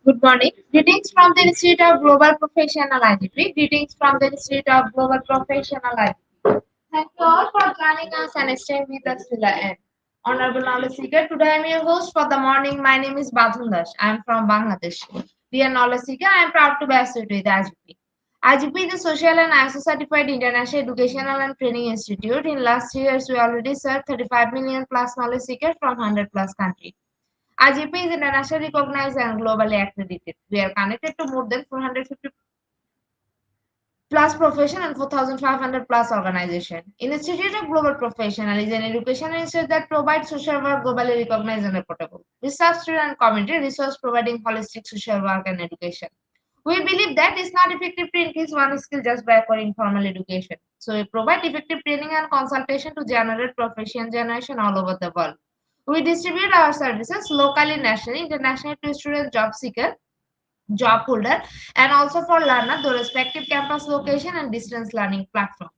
Good morning. Greetings from the Institute of Global Professional IGP. Greetings from the Institute of Global Professional IGP. Thank you all for joining us and staying with us till the end. Honorable Knowledge Seeker, today I am your host for the morning. My name is Badhun Dash. I am from Bangladesh. Dear Knowledge Seeker, I am proud to be associated with IGP. IGP is a social and ISO certified international educational and training institute. In last years, we already served 35 million plus knowledge seekers from 100 plus countries. IGP is internationally recognized and globally accredited. We are connected to more than 450 plus profession and 4,500 plus organization. Institute of Global Professional is an educational institute that provides social work globally recognized and reportable. We serve student and community resource providing holistic social work and education. We believe that it's not effective to increase one skill just by acquiring formal education. So we provide effective training and consultation to generate profession generation all over the world. We distribute our services locally, nationally, internationally to students, job seeker, job holder, and also for learner, the respective campus location and distance learning platform.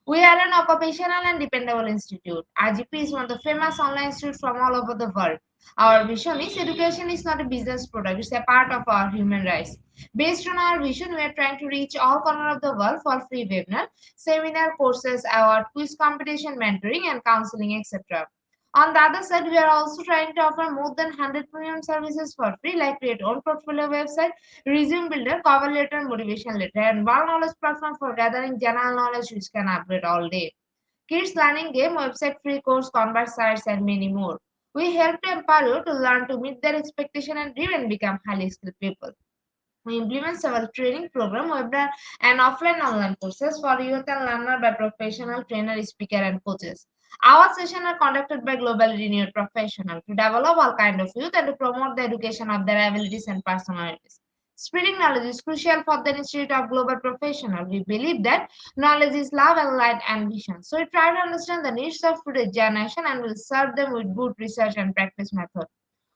We are an occupational and dependable institute. IGP is one of the famous online institutes from all over the world. Our vision is education is not a business product, it's a part of our human rights. Based on our vision, we are trying to reach all corners of the world for free webinar, seminar, courses, award, quiz competition, mentoring, and counseling, etc. On the other side, we are also trying to offer more than 100 premium services for free, like create own portfolio website, resume builder, cover letter, motivation letter, and one knowledge platform for gathering general knowledge which can upgrade all day. Kids learning game, website free course, converse sites, and many more. We help to empower you to learn to meet their expectation and even become highly skilled people. We implement several training program, webinar, and offline online courses for youth and learner by professional trainer, speaker, and coaches. Our sessions are conducted by globally renowned professionals to develop all kind of youth and to promote the education of their abilities and personalities. Spreading knowledge is crucial for the Institute of Global Professional. We believe that knowledge is love and light and vision. So we try to understand the needs of today's generation and will serve them with good research and practice method.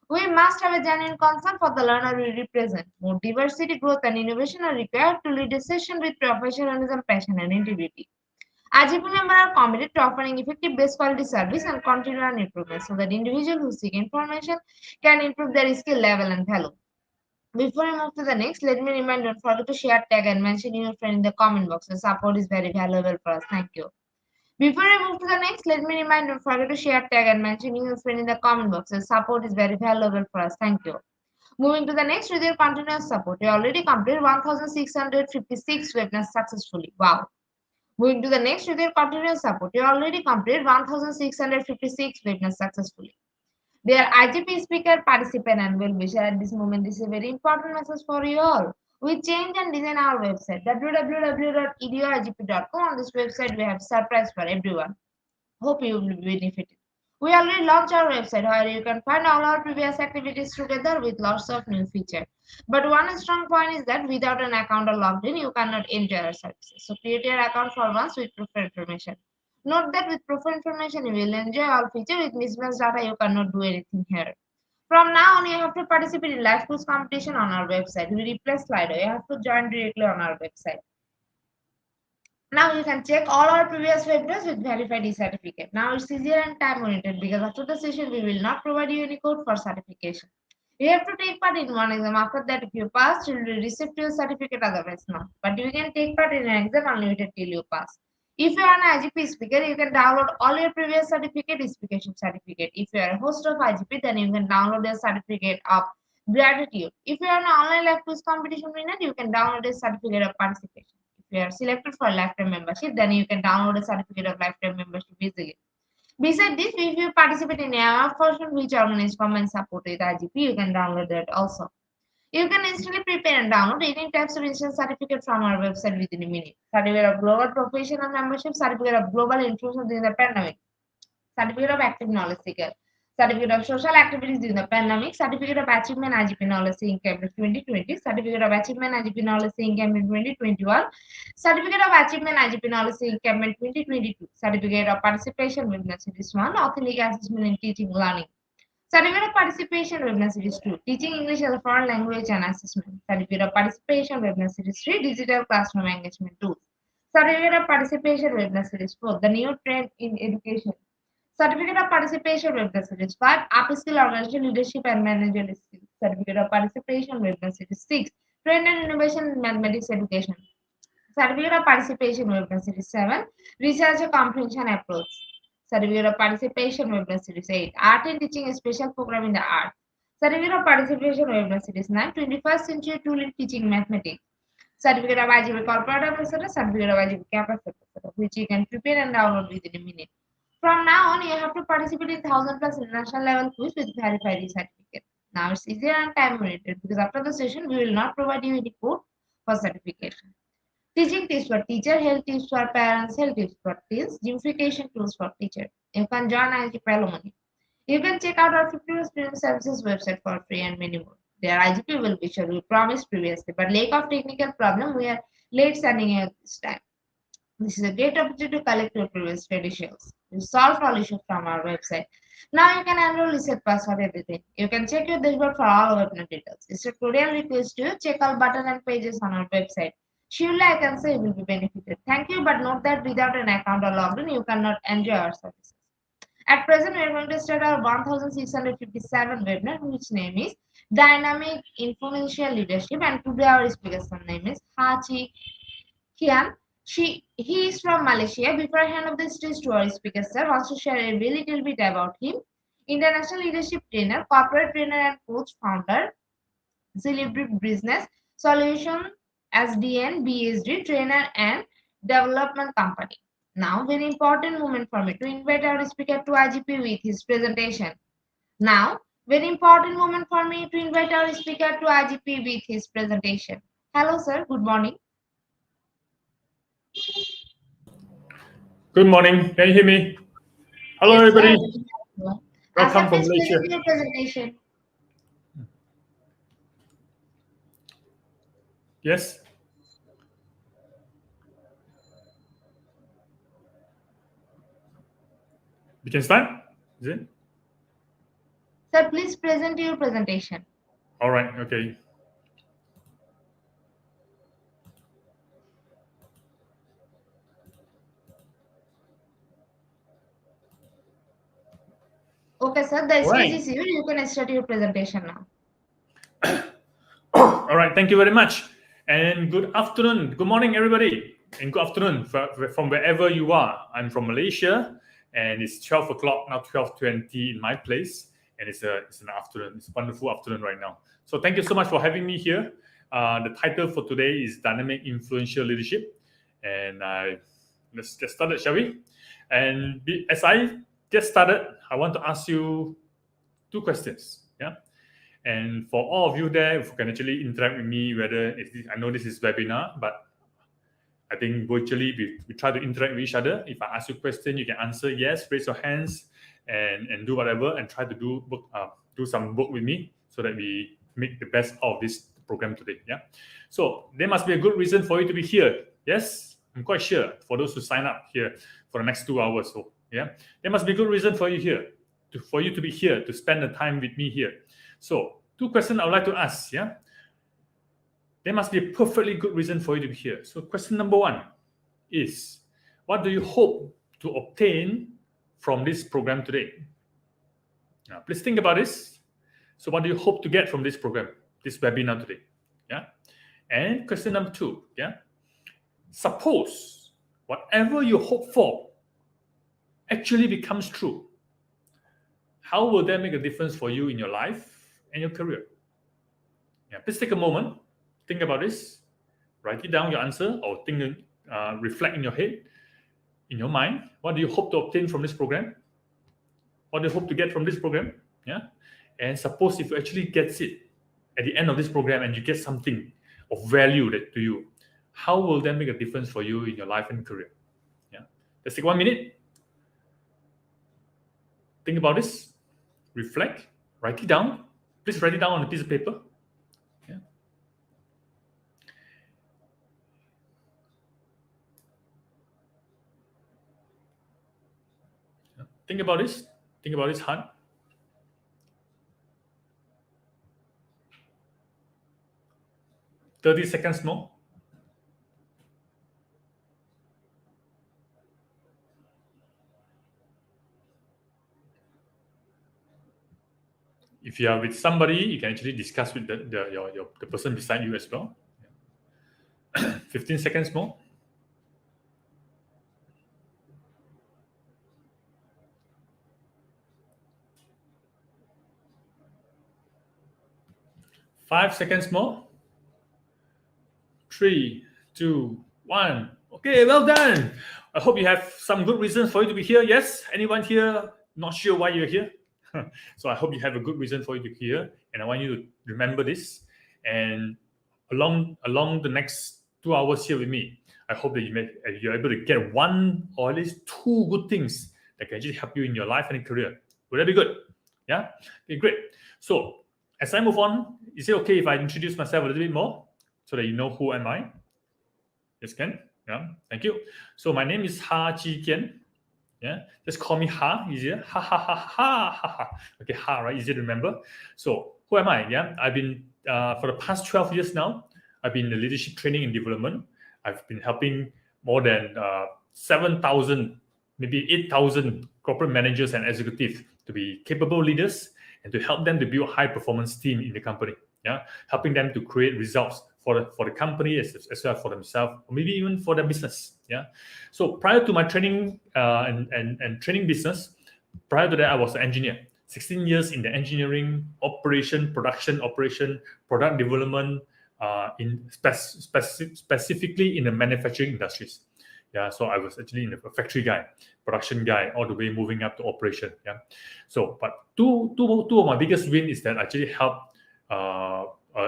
We must have a genuine concern for the learner we represent. More diversity, growth, and innovation are required to lead a session with professionalism, passion, and integrity. IGP members are committed to offering effective best quality service and continual improvement so that individuals who seek information can improve their skill level and value. Before we move to the next, let me remind don't forget to share, tag, and mention your friend in the comment box. The support is very valuable for us. Thank you. Before I move to the next, let me remind don't forget to share, tag, and mention your friend in the comment box. The support is very valuable for us. Thank you. Moving to the next, with your continuous support, you already completed 1,656 webinars successfully. Wow. Moving to the next with your continuous support, you already completed 1656 webinars successfully. Dear IGP speaker, participant, and well-wisher, at this moment, this is a very important message for you all. We change and design our website www.eduigp.com. On this website, we have surprise for everyone. Hope you will be benefited. We already launched our website where you can find all our previous activities together with lots of new features. But one strong point is that without an account or logged in, you cannot enjoy our services. So create your account for once with proof information. Note that with proof information, you will enjoy all features. With mismatched data, you cannot do anything here. From now on, you have to participate in live quiz competition on our website. We replace Slido. You have to join directly on our website. Now you can check all our previous webinars with verified e-certificate. Now it's easier and time oriented because after the session we will not provide you any code for certification. You have to take part in one exam. After that, if you pass, you will receive your certificate, otherwise not. But you can take part in an exam unlimited till you pass. If you are an IGP speaker, you can download all your previous certificate, speakership certificate. If you are a host of IGP, then you can download the certificate of gratitude. If you are an online live quiz competition winner, you can download a certificate of participation. If you are selected for lifetime membership, then you can download a certificate of lifetime membership easily. Besides this, if you participate in a function which organizes common support with IGP, you can download that also. You can instantly prepare and download any types of instant certificate from our website within a minute. Certificate of Global Professional Membership, Certificate of Global Inclusion during the pandemic, Certificate of Active Knowledge Seeker, Certificate of Social Activities during the pandemic, Certificate of Achievement IGP Knowledge Seeking Campaign 2020, Certificate of Achievement IGP Knowledge Seeking Campaign 2021, Certificate of Achievement IGP Knowledge Seeking Campaign 2022, Certificate of Participation Webinar Series 1, Authentic Assessment in Teaching Learning. Certificate of Participation Webinar Series 2, Teaching English as a Foreign Language and Assessment. Certificate of Participation Webinar Series 3, Digital Classroom Engagement Tools. Certificate of Participation Webinar Series 4, The New Trend in Education. Certificate of Participation Webinar Series 5, Upskill Organizational Leadership and Managerial Skills. Certificate of Participation Webinar Series 6, Trend and Innovation in Mathematics Education. Certificate of Participation Webinar Series 7, Research Comprehension Approach. Certificate of Participation Webinar Series 8, Art in Teaching a Special Program in the Art. Certificate of Participation Webinar Series 9, 21st Century Tool in Teaching Mathematics. Certificate of IGP Corporate Ambassador, Certificate of IGP Campus Ambassador, which you can prepare and download within a minute. From now on, you have to participate in 1000 plus international level quiz with verified certificate. Now it's easier and time oriented because after the session, we will not provide you any code for certification. Teaching tips for teacher, health tips for parents, health tips for teens, gamification tools for teacher. You can join IGP Alumni. You can check out our 50 student services website for free and many more. Their IGP will be sure we promised previously, but lack of technical problem, we are late sending you this time. This is a great opportunity to collect your previous credentials. You solve all issues from our website. Now you can enroll, reset password, everything. You can check your dashboard for all webinar details. It's a cordial request to check all button and pages on our website. Surely I can say you will be benefited. Thank you, but note that without an account or login, you cannot enjoy our services. At present, we are going to start our 1657 webinar, which name is Dynamic Influential Leadership, and today our speaker's name is Hachi Kian. He is from Malaysia. Before I hand over the stage to our speaker, sir, wants to share a very little bit about him. International leadership trainer, corporate trainer and coach, founder, Celebrity Business Solution, SDN, BSD, trainer and development company. Now, very important moment for me to invite our speaker to IGP with his presentation. Now, very important moment for me to invite our speaker to IGP with his presentation. Hello, sir. Good morning. Good morning. Can you hear me? Hello, Yes, everybody. sir. Welcome from Please Malaysia. present your presentation. Yes. We can start? Is it? Sir, please present your presentation. All right. Okay. Okay, sir. The All stage right. is yours. You can start your presentation now. All right. Thank you very much. And good afternoon. Good morning, everybody. And good afternoon from wherever you are. I'm from Malaysia, and it's 12 o'clock now, 12:20 in my place. And it's an afternoon. It's a wonderful afternoon right now. So thank you so much for having me here. The title for today is Dynamic Influential Leadership. And let's get started, shall we? And as I get started, I want to ask you 2 questions. Yeah. And for all of you there who can actually interact with me, I know this is webinar, but I think virtually we try to interact with each other. If I ask you a question, you can answer yes, raise your hands, and do whatever, and try to do some work with me so that we make the best out of this program today. Yeah. So there must be a good reason for you to be here. Yes, I'm quite sure for those who sign up here for the next 2 hours. So yeah, there must be a good reason for you here, for you to be here, to spend the time with me here. So 2 questions I would like to ask. Yeah. There must be a perfectly good reason for you to be here. So question number 1 is, what do you hope to obtain from this program today? Now, please think about this. So what do you hope to get from this program, this webinar today? Yeah. And question number 2, yeah. Suppose whatever you hope for actually becomes true. How will that make a difference for you in your life and your career? Yeah, please take a moment. Think about this. Write it down, your answer, or reflect in your head, in your mind. What do you hope to obtain from this program? What do you hope to get from this program? Yeah. And suppose if you actually get it at the end of this program and you get something of value to you, how will that make a difference for you in your life and career? Yeah. Let's take 1 minute. Think about this. Reflect. Write it down. Please write it down on a piece of paper. Think about this. Think about this hard. "30 seconds more." If you are with somebody, you can actually discuss with the person beside you as well. 15 seconds more. Five seconds more. 3, 2, 1. Okay, well done. I hope you have some good reasons for you to be here. Yes? Anyone here not sure why you're here? So I hope you have a good reason for you to be here, and I want you to remember this. And along the next 2 hours here with me, I hope that you're able to get 1 or at least 2 good things that can actually help you in your life and career. Would that be good? Yeah? Okay, great. So as I move on, is it okay if I introduce myself a little bit more so that you know who am I? Yes, Ken? Yeah, thank you. So my name is Ha Chi Kian. Yeah, just call me Ha, easier. Ha ha ha ha ha ha. Okay, Ha, right? Easier to remember. So who am I? Yeah, I've been for the past 12 years now, I've been in leadership training and development. I've been helping more than 7,000, maybe 8,000 corporate managers and executives to be capable leaders and to help them to build a high performance team in the company. Yeah, helping them to create results for the company as well as for themselves, or maybe even for their business. Yeah. So prior to my training and training business, prior to that, I was an engineer. 16 years in the engineering production operation, product development, specifically in the manufacturing industries. Yeah, so I was actually a factory guy, production guy, all the way moving up to operation. Yeah, so but two of my biggest win is that I actually helped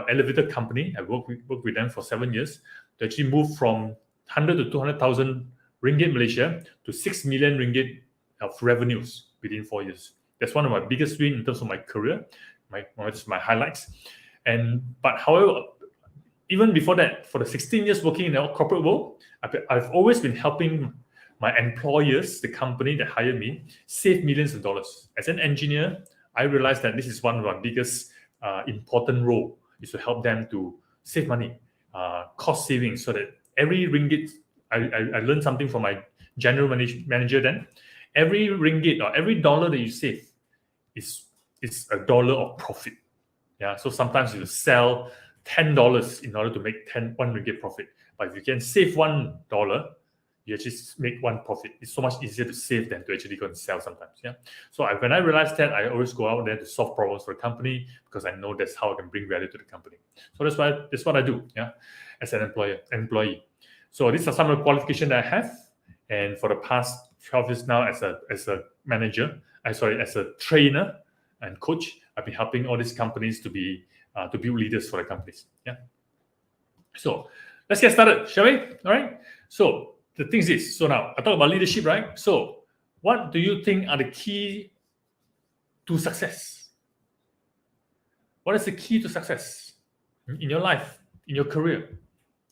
elevator company. I worked with them for 7 years to actually move from 100 to 200,000 ringgit Malaysia to 6 million ringgit of revenues within 4 years. That's one of my biggest wins in terms of my career, my highlights. But however, even before that, for the 16 years working in the corporate world, I've always been helping my employers, the company that hired me, save millions of dollars. As an engineer, I realized that this is one of our biggest important role, is to help them to save money, cost savings, so that every ringgit, I learned something from my general manager then, every ringgit or every dollar that you save is a dollar of profit. Yeah, so sometimes you sell $10 in order to make 1 ringgit profit. But if you can save $1, you actually make 1 profit. It's so much easier to save than to actually go and sell sometimes. Yeah. So when I realized that, I always go out there to solve problems for the company, because I know that's how I can bring value to the company. So that's what I do. Yeah, as an employee. So these are some of the qualifications that I have. and for the past 12 years now as a manager, as a trainer and coach, I've been helping all these companies to build leaders for the companies. Yeah. So let's get started, shall we? All right. So the thing is this. So now I talk about leadership, right? So what do you think are the key to success? What is the key to success in your life, in your career,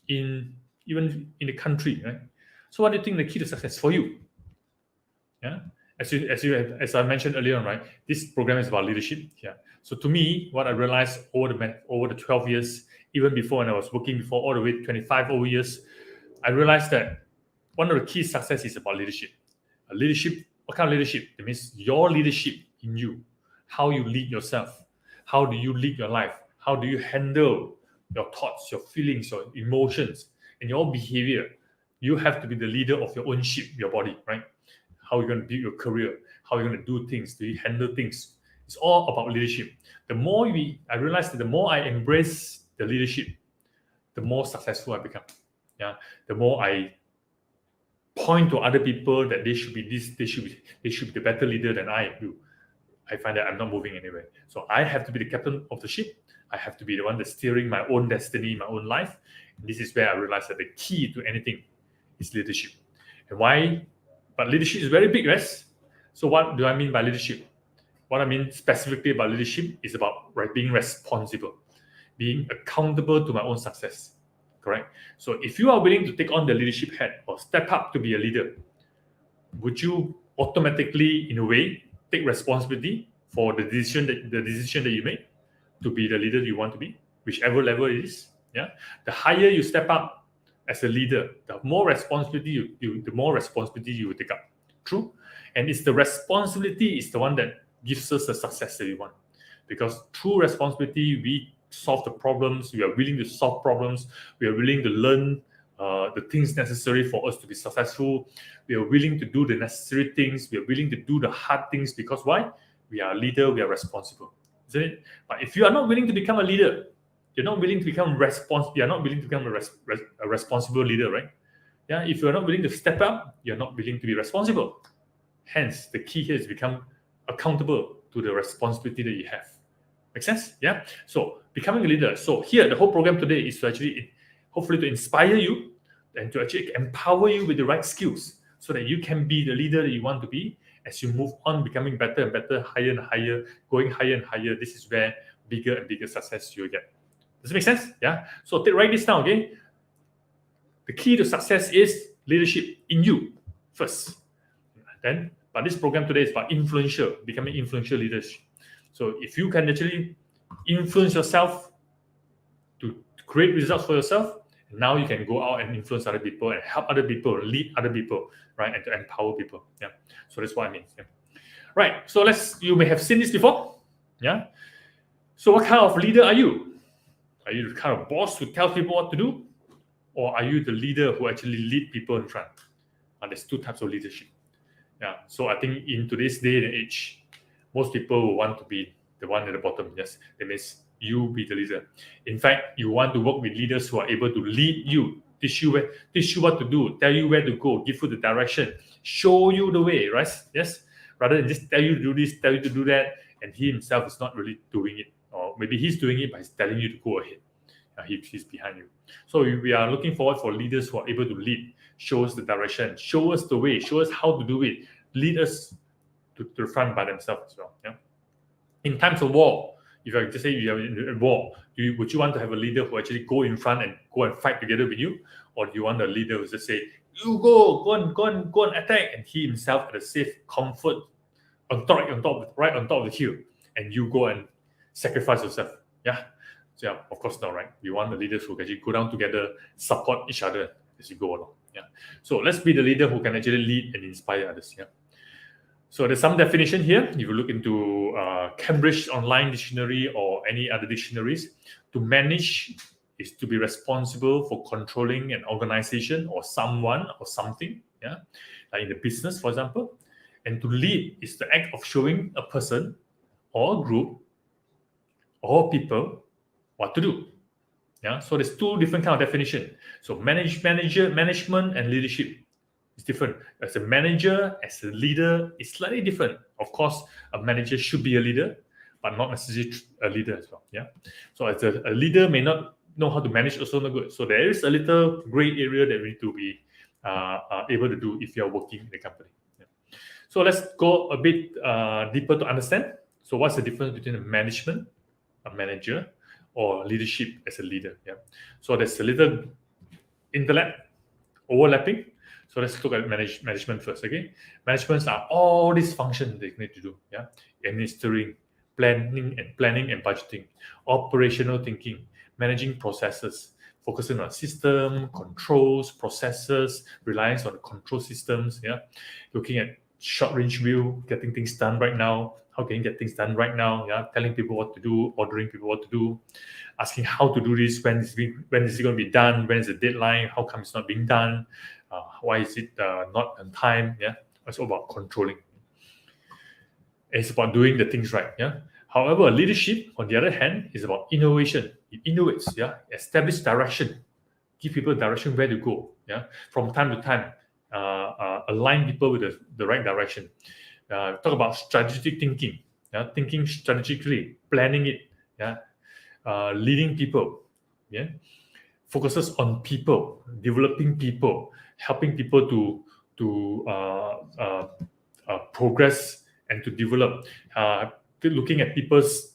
even in the country, right? So what do you think the key to success for you? Yeah. As I mentioned earlier on, right? This program is about leadership. Yeah. So to me, what I realized over the 12 years, even before when I was working before, all the way 25 over years, I realized that one of the key success is about leadership. Leadership, what kind of leadership? It means your leadership in you, how you lead yourself, how do you lead your life, how do you handle your thoughts, your feelings, your emotions, and your behavior. You have to be the leader of your own ship, your body, right? How you're going to build your career, how you're going to do things, do you handle things. It's all about leadership. I realized that the more I embrace the leadership, the more successful I become. Yeah, the more I point to other people that they should be this, they should be the better leader than I do. I find that I'm not moving anywhere. So I have to be the captain of the ship. I have to be the one that's steering my own destiny, my own life. And this is where I realized that the key to anything is leadership. And why? But leadership is very big, yes? So what do I mean by leadership? What I mean specifically about leadership is about being responsible, being accountable to my own success, correct? So if you are willing to take on the leadership hat or step up to be a leader, would you automatically, in a way, take responsibility for the decision that you made to be the leader you want to be, whichever level it is? Yeah, the higher you step up as a leader, the more responsibility you will take up. True, and it's the responsibility is the one that gives us the success that we want, because through responsibility we solve the problems. We are willing to solve problems. We are willing to learn the things necessary for us to be successful. We are willing to do the necessary things. We are willing to do the hard things, because why? We are a leader. We are responsible, isn't it? But if you are not willing to become a leader, you're not willing to become you're not willing to become a responsible leader, right? Yeah. If you're not willing to step up, you're not willing to be responsible. Hence, the key here is become accountable to the responsibility that you have. Make sense? Yeah. So becoming a leader. So here, the whole program today is to actually, hopefully, to inspire you and to actually empower you with the right skills so that you can be the leader that you want to be as you move on, becoming better and better, higher and higher, going higher and higher. This is where bigger and bigger success you'll get. Does it make sense? Yeah. So write this down, okay? The key to success is leadership in you first. But this program today is about becoming influential leaders. So if you can actually influence yourself to create results for yourself, now you can go out and influence other people and help other people, lead other people, right? And to empower people. Yeah. So that's what I mean. Yeah. Right. So you may have seen this before. Yeah. So what kind of leader are you? Are you the kind of boss who tells people what to do? Or are you the leader who actually lead people in front? There's two types of leadership. Yeah. So I think in today's day and age, most people will want to be the one at the bottom. Yes. That means you be the leader. In fact, you want to work with leaders who are able to lead you, teach you what to do, tell you where to go, give you the direction, show you the way, right? Yes. Rather than just tell you to do this, tell you to do that, and he himself is not really doing it. Or maybe he's doing it, but he's telling you to go ahead. He's behind you. So we are looking forward for leaders who are able to lead, show us the direction, show us the way, show us how to do it, lead us to the front by themselves as well. Yeah. In times of war, if I just say you are in war, would you want to have a leader who actually go in front and go and fight together with you, or do you want a leader who just say you go and attack, and he himself at a safe comfort right on top of the hill, and you go and sacrifice yourself? Yeah. So yeah, of course not, right? We want the leaders who can actually go down together, support each other as you go along. Yeah. So let's be the leader who can actually lead and inspire others. Yeah. So there's some definition here. If you look into Cambridge Online Dictionary or any other dictionaries, to manage is to be responsible for controlling an organization or someone or something. Yeah. Like in the business, for example. And to lead is the act of showing a person or a group or people what to do. Yeah. So there's two different kind of definition. So management and leadership. It's different. As a manager, as a leader, it's slightly different. Of course, a manager should be a leader, but not necessarily a leader as well. Yeah. So as a leader may not know how to manage, also not good. So there is a little gray area that we need to be able to do if you are working in the company. Yeah. So let's go a bit deeper to understand. So what's the difference between a management, a manager, or leadership as a leader? Yeah. So there's a little overlapping. So let's look at management first. Okay, managements are all these functions they need to do. Yeah, administering, planning and budgeting, operational thinking, managing processes, focusing on system controls, processes, reliance on control systems. Yeah, looking at short range view, getting things done right now. How can you get things done right now? Yeah, telling people what to do, ordering people what to do, asking how to do this, when is it going to be done, when is the deadline, how come it's not being done, why is it not on time? Yeah, it's all about controlling. It's about doing the things right. Yeah. However, leadership, on the other hand, is about innovation. It innovates. Yeah, establish direction, give people direction where to go. Yeah, from time to time, align people with the right direction. Talk about strategic thinking. Yeah, thinking strategically, planning it. Yeah, leading people. Yeah, focuses on people, developing people, helping people to progress and to develop. Looking at people's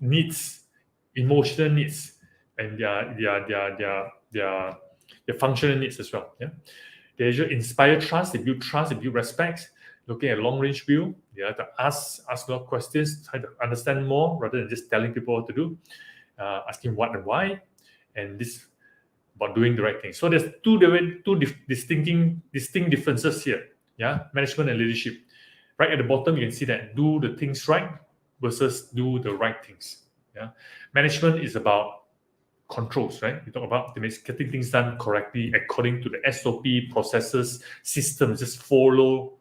needs, emotional needs, and their functional needs as well. Yeah, they usually inspire trust. They build trust. They build respect. Looking at long range view, they have to ask a lot of questions, try to understand more rather than just telling people what to do. Asking what and why, and this about doing the right thing. So there's two distinct differences here. Yeah, management and leadership. Right at the bottom, you can see that do the things right versus do the right things. Yeah, management is about controls, right? You talk about getting things done correctly according to the SOP, processes, systems. Just follow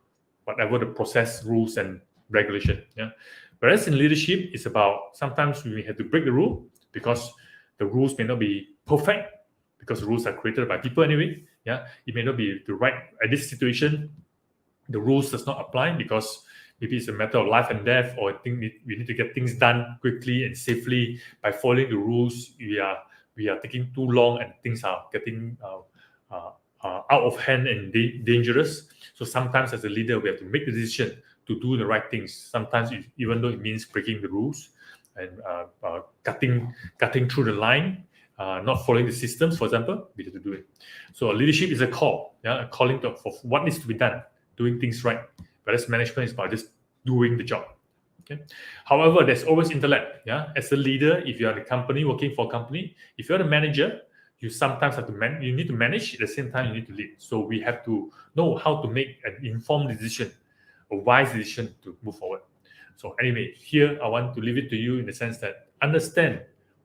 whatever the process, rules, and regulation. Yeah. Whereas in leadership, it's about sometimes we have to break the rule because the rules may not be perfect because rules are created by people anyway. Yeah, it may not be the right at this situation. The rules does not apply because maybe it's a matter of life and death, or I think we need to get things done quickly and safely. By following the rules, we are taking too long and things are getting out of hand and dangerous. So sometimes as a leader, we have to make the decision to do the right things. Sometimes even though it means breaking the rules and cutting through the line, not following the systems, for example, we have to do it. So leadership is a call, a calling for what needs to be done, doing things right. Whereas management is about just doing the job. Okay. However, there's always intellect. Yeah, as a leader, if you are in a company, working for a company, if you're a manager, you sometimes have to you need to manage at the same time you need to lead. So we have to know how to make an informed decision, a wise decision to move forward. So anyway, here I want to leave it to you in the sense that understand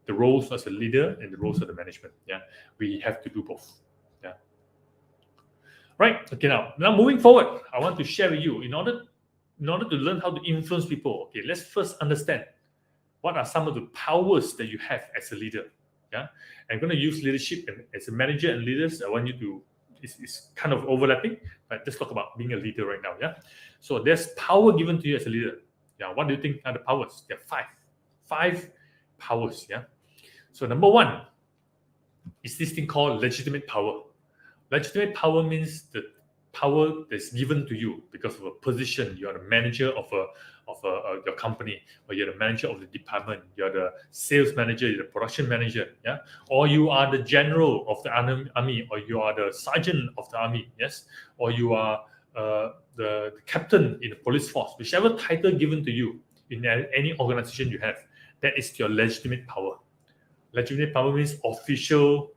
the roles as a leader and the roles of the management. Yeah, we have to do both. Yeah. Right. Okay. Now moving forward, I want to share with you in order to learn how to influence people. Okay, let's first understand what are some of the powers that you have as a leader. Yeah, I'm going to use leadership and as a manager and leaders. I want you to. It's kind of overlapping, but let's talk about being a leader right now. Yeah, so there's power given to you as a leader. Yeah, what do you think are the powers? There are five powers. Yeah, so number one is this thing called legitimate power. Legitimate power means the power that's given to you because of a position. You are the manager of your company, or you're the manager of the department. You're the sales manager, you're the production manager, yeah, or you are the general of the army, or you are the sergeant of the army, yes, or you are the captain in the police force. Whichever title given to you in any organization you have, that is your legitimate power. Legitimate power means official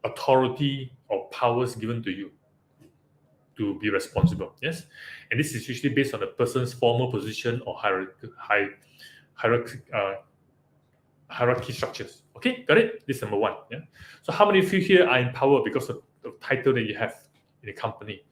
authority or powers given to you to be responsible. Yes, and this is usually based on the person's formal position or hierarchy structures. Okay, got it? This is number one. Yeah. So how many of you here are in power because of the title that you have in the company?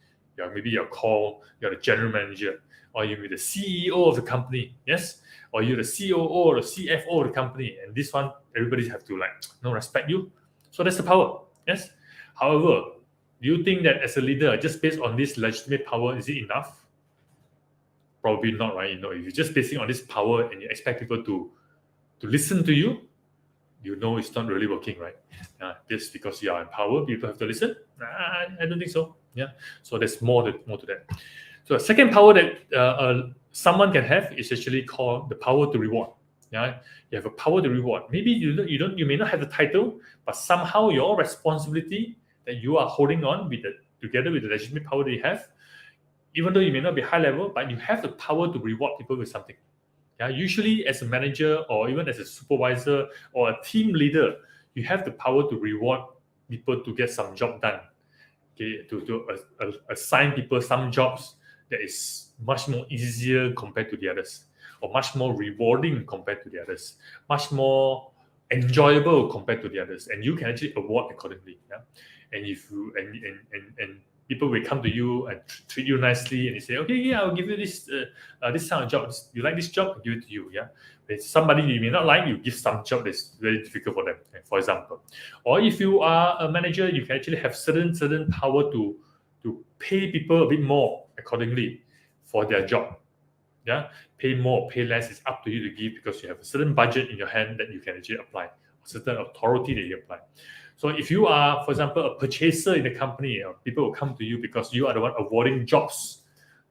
Maybe you're called, you're the general manager, or you're the CEO of the company. Yes, or you're the COO or the CFO of the company. And this one, everybody have to respect you. So that's the power. Yes. However, Do you think that as a leader, just based on this legitimate power, is it enough? Probably not, right? If you're just basing on this power and you expect people to listen to you, it's not really working, right? Just because you are in power, people have to listen. I don't think so. Yeah. So there's more to that. So the second power that someone can have is actually called the power to reward. Yeah, you have a power to reward. Maybe you may not have the title, but somehow your responsibility that you are holding on together with the legitimate power that you have, even though you may not be high level, but you have the power to reward people with something. Yeah, usually as a manager or even as a supervisor or a team leader, you have the power to reward people to get some job done. Okay, to assign people some jobs that is much more easier compared to the others, or much more rewarding compared to the others, much more enjoyable compared to the others, and you can actually award accordingly. Yeah, and if you and people will come to you and treat you nicely, and they say, okay, yeah, I'll give you this kind of job. You like this job, I'll give it to you. Yeah, if somebody you may not like, you give some job that's very difficult for them, for example. Or if you are a manager, you can actually have certain power to pay people a bit more accordingly for their job. Yeah, pay more, pay less, it's up to you to give, because you have a certain budget in your hand that you can actually apply, a certain authority that you apply. So if you are, for example, a purchaser in the company, people will come to you because you are the one awarding jobs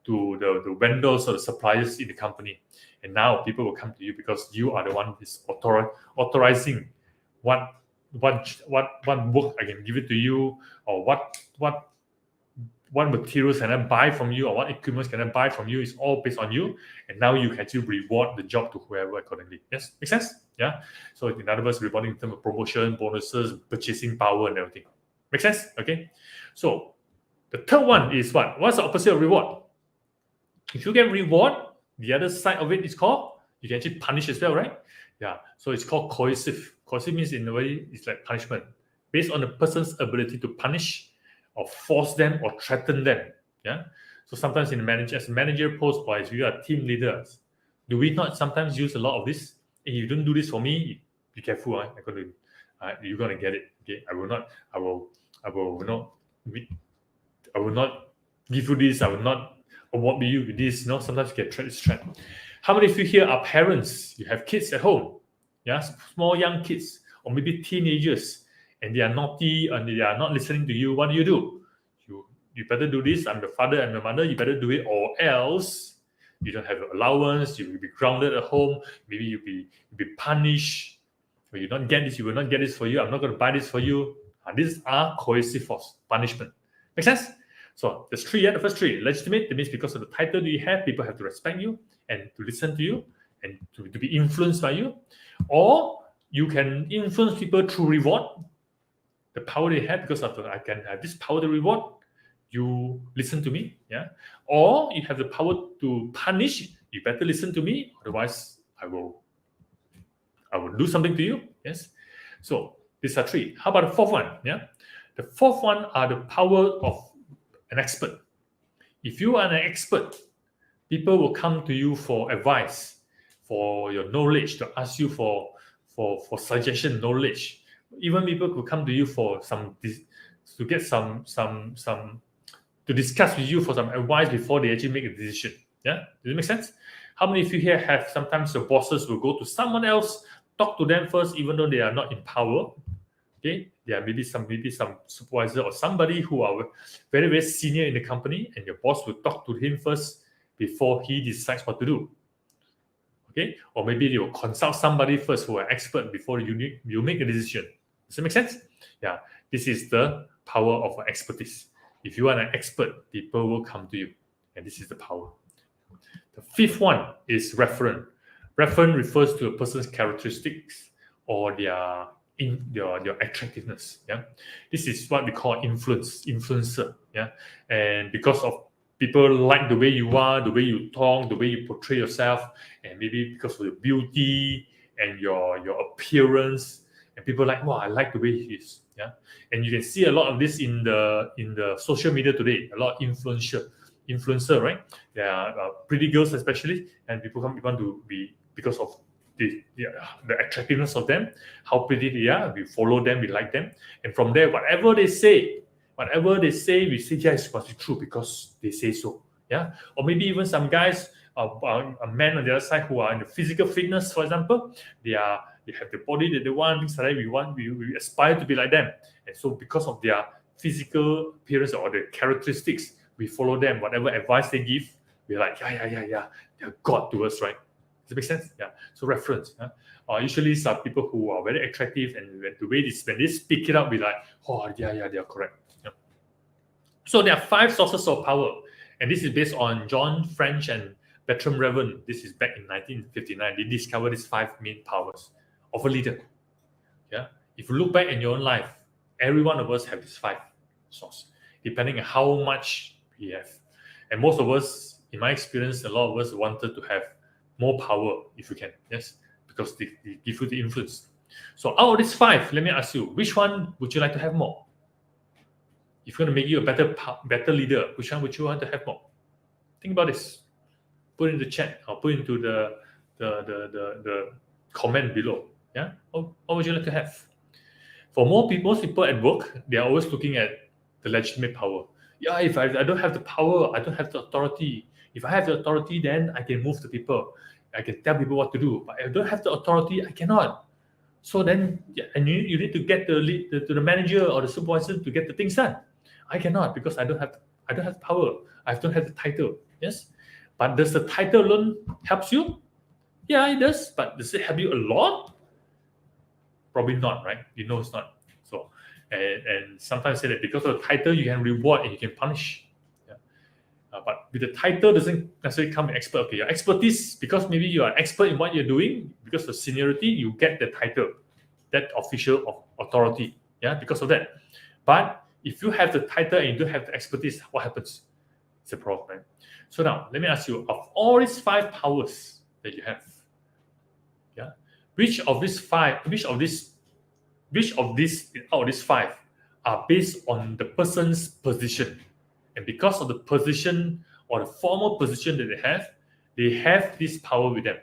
to the vendors or the suppliers in the company. And now people will come to you because you are the one who's authorizing what work I can give it to you, or what materials can I buy from you, or what equipment can I buy from you. Is all based on you, and now you can actually reward the job to whoever accordingly. Yes, make sense? Yeah. So in other words, rewarding in terms of promotion, bonuses, purchasing power, and everything. Make sense? Okay. So the third one is what? What's the opposite of reward? If you get reward, the other side of it is called, you can actually punish as well, right? Yeah. So it's called coercive. Coercive means in a way it's like punishment based on the person's ability to punish or force them or threaten them. Yeah. So sometimes in as a manager post, or if you are team leaders, do we not sometimes use a lot of this? If you don't do this for me, be careful. You're gonna get it. Okay. I will not give you this. I will not award you with this. Sometimes you get threat. How many of you here are parents? You have kids at home. Yeah, small young kids, or maybe teenagers, and they are naughty and they are not listening to you. What do? You better do this. I'm the father, I'm the mother. You better do it, or else you don't have allowance. You will be grounded at home. Maybe you'll be punished. Or you don't get this. You will not get this for you. I'm not going to buy this for you. These are coercive force, punishment. Make sense? So there's three. Yeah, the first three. Legitimate. That means because of the title that you have, people have to respect you and to listen to you and to be influenced by you. Or you can influence people through reward. The power they have, because I can have this power to reward, you listen to me. Yeah. Or you have the power to punish. You better listen to me, otherwise I will do something to you. Yes. So these are three. How about the fourth one? Yeah. The fourth one are the power of an expert. If you are an expert, people will come to you for advice, for your knowledge, to ask you for suggestion, knowledge. Even people could come to you for to discuss with you for some advice before they actually make a decision. Yeah, does it make sense? How many of you here have sometimes your bosses will go to someone else, talk to them first, even though they are not in power? Okay, there are maybe some supervisor or somebody who are very, very senior in the company, and your boss will talk to him first before he decides what to do. Okay, or maybe you will consult somebody first who are expert before you make a decision. Does it make sense? Yeah, this is the power of expertise. If you are an expert, people will come to you, and this is the power. The fifth one is referent. Referent refers to a person's characteristics or their attractiveness. Yeah, this is what we call influencer. Yeah, and because of people like the way you are, the way you talk, the way you portray yourself, and maybe because of your beauty and your appearance. And people like, wow, I like the way he is. Yeah, and you can see a lot of this in the social media today. A lot of influencer, right? There are pretty girls especially, and people want to be, because of the attractiveness of them, how pretty they are. We follow them, we like them, and from there, whatever they say, Whatever they say, we say yes, it must be true because they say so. Yeah, or maybe even some guys, a man on the other side who are in the physical fitness, for example, they have the body that they want, things like that. We aspire to be like them, and so because of their physical appearance or their characteristics, we follow them. Whatever advice they give, we're like, yeah, they're God to us, right? Does it make sense? Yeah. So reference. Yeah? Usually some people who are very attractive, and the way when they speak it out, we like, oh yeah, they are correct. Yeah. So there are 5 sources of power, and this is based on John French and Bertram Raven. This is back in 1959. They discovered these 5 main powers of a leader. Yeah. If you look back in your own life, every one of us have these 5 sources, depending on how much we have. And most of us, in my experience, a lot of us wanted to have more power if you can. Yes, because they give you the influence. So out of these 5, let me ask you, which one would you like to have more? If you're going to make you a better leader, which one would you want to have more? Think about this. Put in the chat or put into the comment below. Yeah, what would you like to have? For most people at work, they are always looking at the legitimate power. Yeah, if I don't have the power, I don't have the authority. If I have the authority, then I can move the people. I can tell people what to do. But if I don't have the authority, I cannot. So then, and you need to get to the manager or the supervisor to get the things done. I cannot because I don't have the power. I don't have the title. Yes, but does the title alone helps you? Yeah, it does. But does it help you a lot? Probably not, right? You know it's not. So, and sometimes say that because of the title, you can reward and you can punish. Yeah. But with the title doesn't necessarily come an expert. Okay, your expertise, because maybe you are expert in what you're doing, because of seniority, you get the title, that official authority. Yeah, because of that. But if you have the title and you don't have the expertise, what happens? It's a problem, right? So now, let me ask you, of all these 5 powers that you have, yeah, which of these 5 are based on the person's position? And because of the position or the formal position that they have this power with them.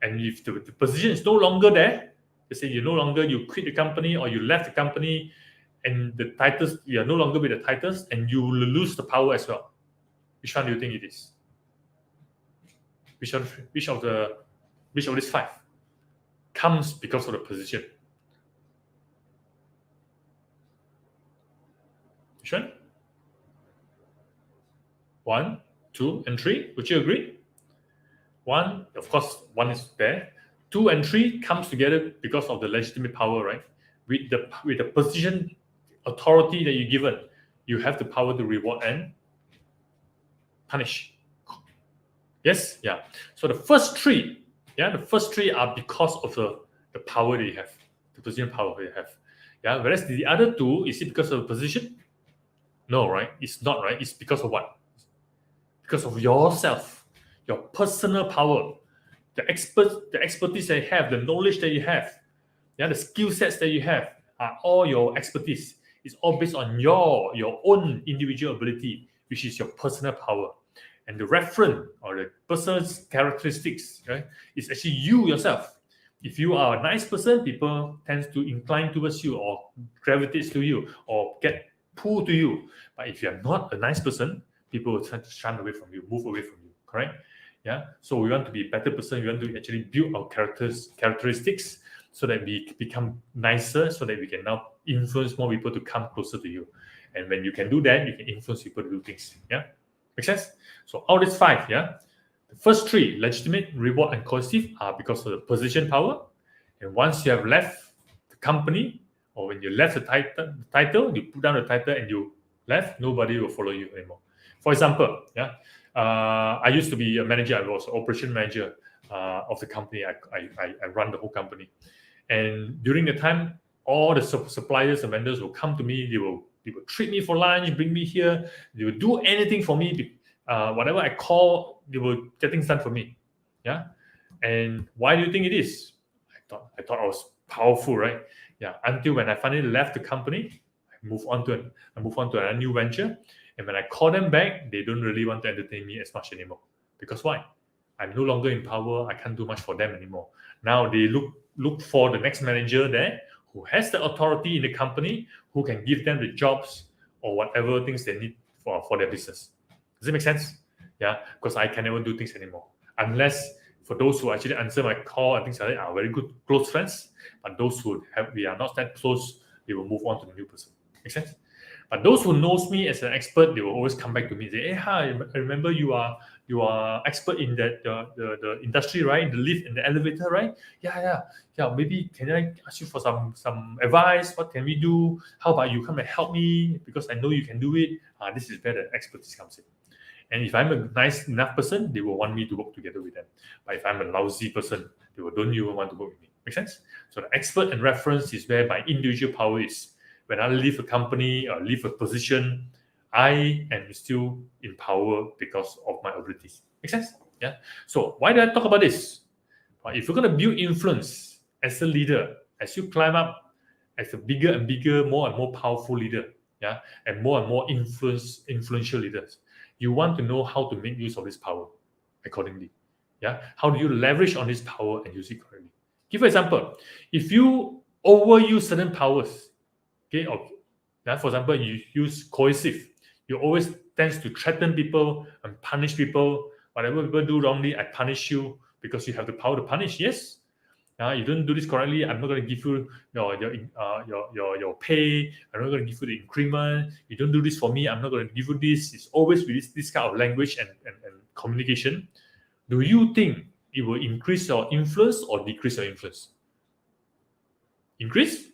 And if the position is no longer there, let's say you quit the company or you left the company, and the titles, you are no longer with the titles, and you will lose the power as well. Which one do you think it is? Which of these 5 comes because of the position? Which one? 1, 2, and 3. Would you agree? 1, of course, 1 is there. 2 and 3 comes together because of the legitimate power, right? With the position, authority that you're given, you have the power to reward and punish. Yes, yeah. So the first 3, are because of the power that you have, the position power that you have. Yeah. Whereas the other 2, is it because of the position? No, right? It's not, right? It's because of what? Because of yourself, your personal power, the expertise that you have, the knowledge that you have, the skill sets that you have are all your expertise. It's all based on your own individual ability, which is your personal power. And the referent or the person's characteristics, right, is actually you yourself. If you are a nice person, people tend to incline towards you or gravitate to you or get pulled to you. But if you are not a nice person, people will try to shun away from you, move away from you, correct? Yeah. So we want to be a better person. We want to actually build our characteristics so that we become nicer, so that we can now influence more people to come closer to you. And when you can do that, you can influence people to do things. Yeah. Make sense? So all these 5, yeah. The first 3, legitimate, reward, and coercive, are because of the position power. And once you have left the company, or when you left the title, you put down the title and you left, nobody will follow you anymore. For example, yeah, I used to be a manager. I was an operation manager of the company. I run the whole company. And during the time, all the suppliers and vendors will come to me. They will treat me for lunch, bring me here. They will do anything for me. Whatever I call, they will get things done for me. Yeah. And why do you think it is? I thought I was powerful, right? Yeah. Until when I finally left the company, I move on to a new venture. And when I call them back, they don't really want to entertain me as much anymore. Because why? I'm no longer in power. I can't do much for them anymore. Now they look for the next manager there who has the authority in the company, who can give them the jobs or whatever things they need for their business. Does it make sense? Yeah, because I can never do things anymore unless for those who actually answer my call and things like that are very good close friends. But those who we are not that close, they will move on to the new person. Make sense? But those who knows me as an expert, they will always come back to me and say, "Hey, hi, I remember you are expert in that the industry, right? In the lift, in the elevator, right? Yeah. Maybe can I ask you for some advice? What can we do? How about you come and help me because I know you can do it." This is where the expertise comes in. And if I'm a nice enough person, they will want me to work together with them. But if I'm a lousy person, they will don't even want to work with me. Make sense? So the expert and reference is where my individual power is. When I leave a company or leave a position, I am still in power because of my abilities. Make sense? Yeah. So why did I talk about this? If you're going to build influence as a leader, as you climb up as a bigger and bigger, more and more powerful leader, yeah, and more influential leaders, you want to know how to make use of this power accordingly. Yeah. How do you leverage on this power and use it correctly? Give an example. If you overuse certain powers, okay, for example, you use coercive, you always tends to threaten people and punish people. Whatever people do wrongly, I punish you because you have the power to punish. Yes. You don't do this correctly, I'm not going to give you your pay. I'm not going to give you the increment. You don't do this for me, I'm not going to give you this. It's always with this kind of language and communication. Do you think it will increase your influence or decrease your influence? Increase?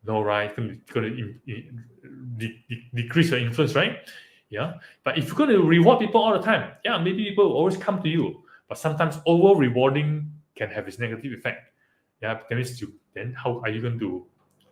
No, right? It's going to decrease your influence, right? Yeah. But if you're going to reward people all the time, yeah, maybe people will always come to you. But sometimes over rewarding can have its negative effect. Yeah, that means then how are you going to?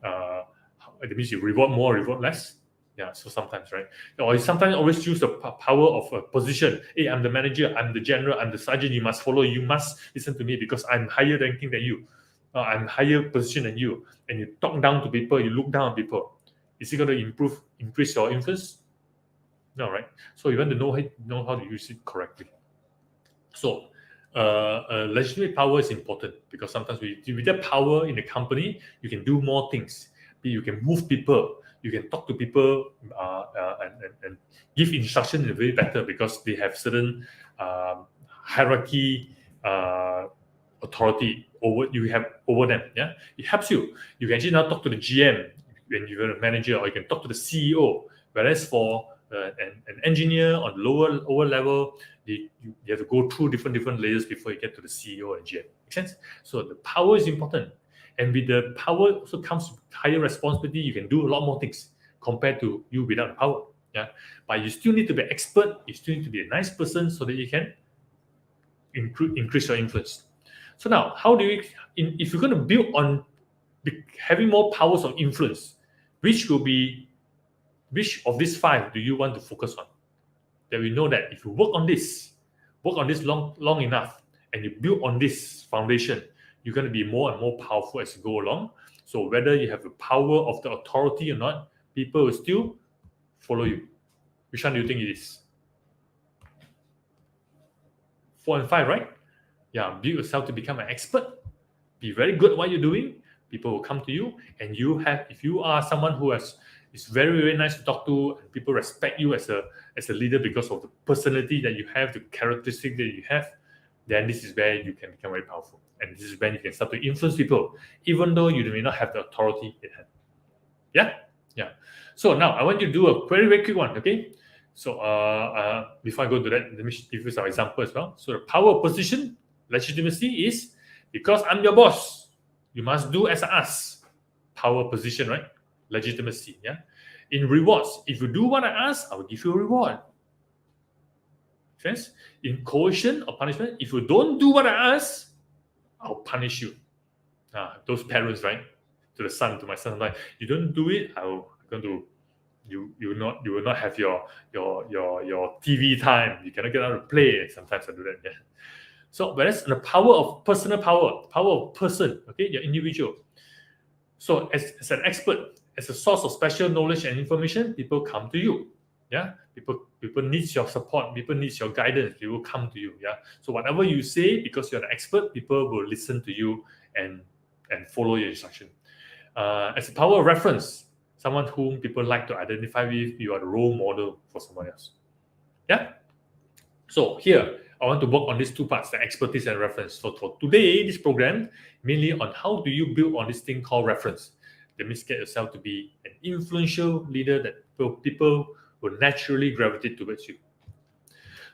That means you reward more, reward less. Yeah, so sometimes, right? Or sometimes always use the power of a position. Hey, I'm the manager, I'm the general, I'm the sergeant. You must follow. You must listen to me because I'm higher ranking than you. I'm higher position than you. And you talk down to people. You look down on people. Is it going to increase your influence? No, right? So you want to know how to use it correctly. So legitimate power is important because sometimes with that power in the company, you can do more things. You can move people, you can talk to people and give instruction in a way better because they have certain hierarchy authority over them. Yeah, it helps you. You can actually now talk to the GM when you're a manager, or you can talk to the CEO. Whereas for an engineer on lower level, you have to go through different layers before you get to the CEO and GM. Make sense? So the power is important, and with the power also comes higher responsibility. You can do a lot more things compared to you without the power. Yeah, but you still need to be an expert. You still need to be a nice person so that you can increase your influence. So now, how do you? If you're going to build on having more powers of influence, which of these 5 do you want to focus on? That we know that if you work on this long enough, and you build on this foundation, you're going to be more and more powerful as you go along. So whether you have the power of the authority or not, people will still follow you. Which one do you think it is? 4 and 5, right? Yeah, build yourself to become an expert. Be very good at what you're doing. People will come to you, and if you are someone who is very, very nice to talk to, and people respect you as a leader because of the personality that you have, the characteristic that you have, then this is where you can become very powerful. And this is when you can start to influence people, even though you may not have the authority in hand. Yeah. So now I want you to do a very, very quick one, okay? So before I go to that, let me give you some example as well. So the power of position, legitimacy is because I'm your boss, you must do as I ask. Power position, right? Legitimacy. Yeah. In rewards, if you do what I ask, I will give you a reward. Sense? In coercion or punishment, if you don't do what I ask, I'll punish you. Those parents, right? To my son, like, you don't do it, you will not have your TV time. You cannot get out to play. Sometimes I do that. Yeah. So whereas the power of personal power of person, okay, your individual. So as an expert, as a source of special knowledge and information, people come to you. Yeah, people need your support. People need your guidance. They will come to you. Yeah. So whatever you say, because you're an expert, people will listen to you and follow your instruction. As a power of reference, someone whom people like to identify with, you are the role model for someone else. Yeah? So here, I want to work on these two parts, the expertise and reference. So for today, this program, mainly on how do you build on this thing called reference. That means get yourself to be an influential leader that people will naturally gravitate towards you.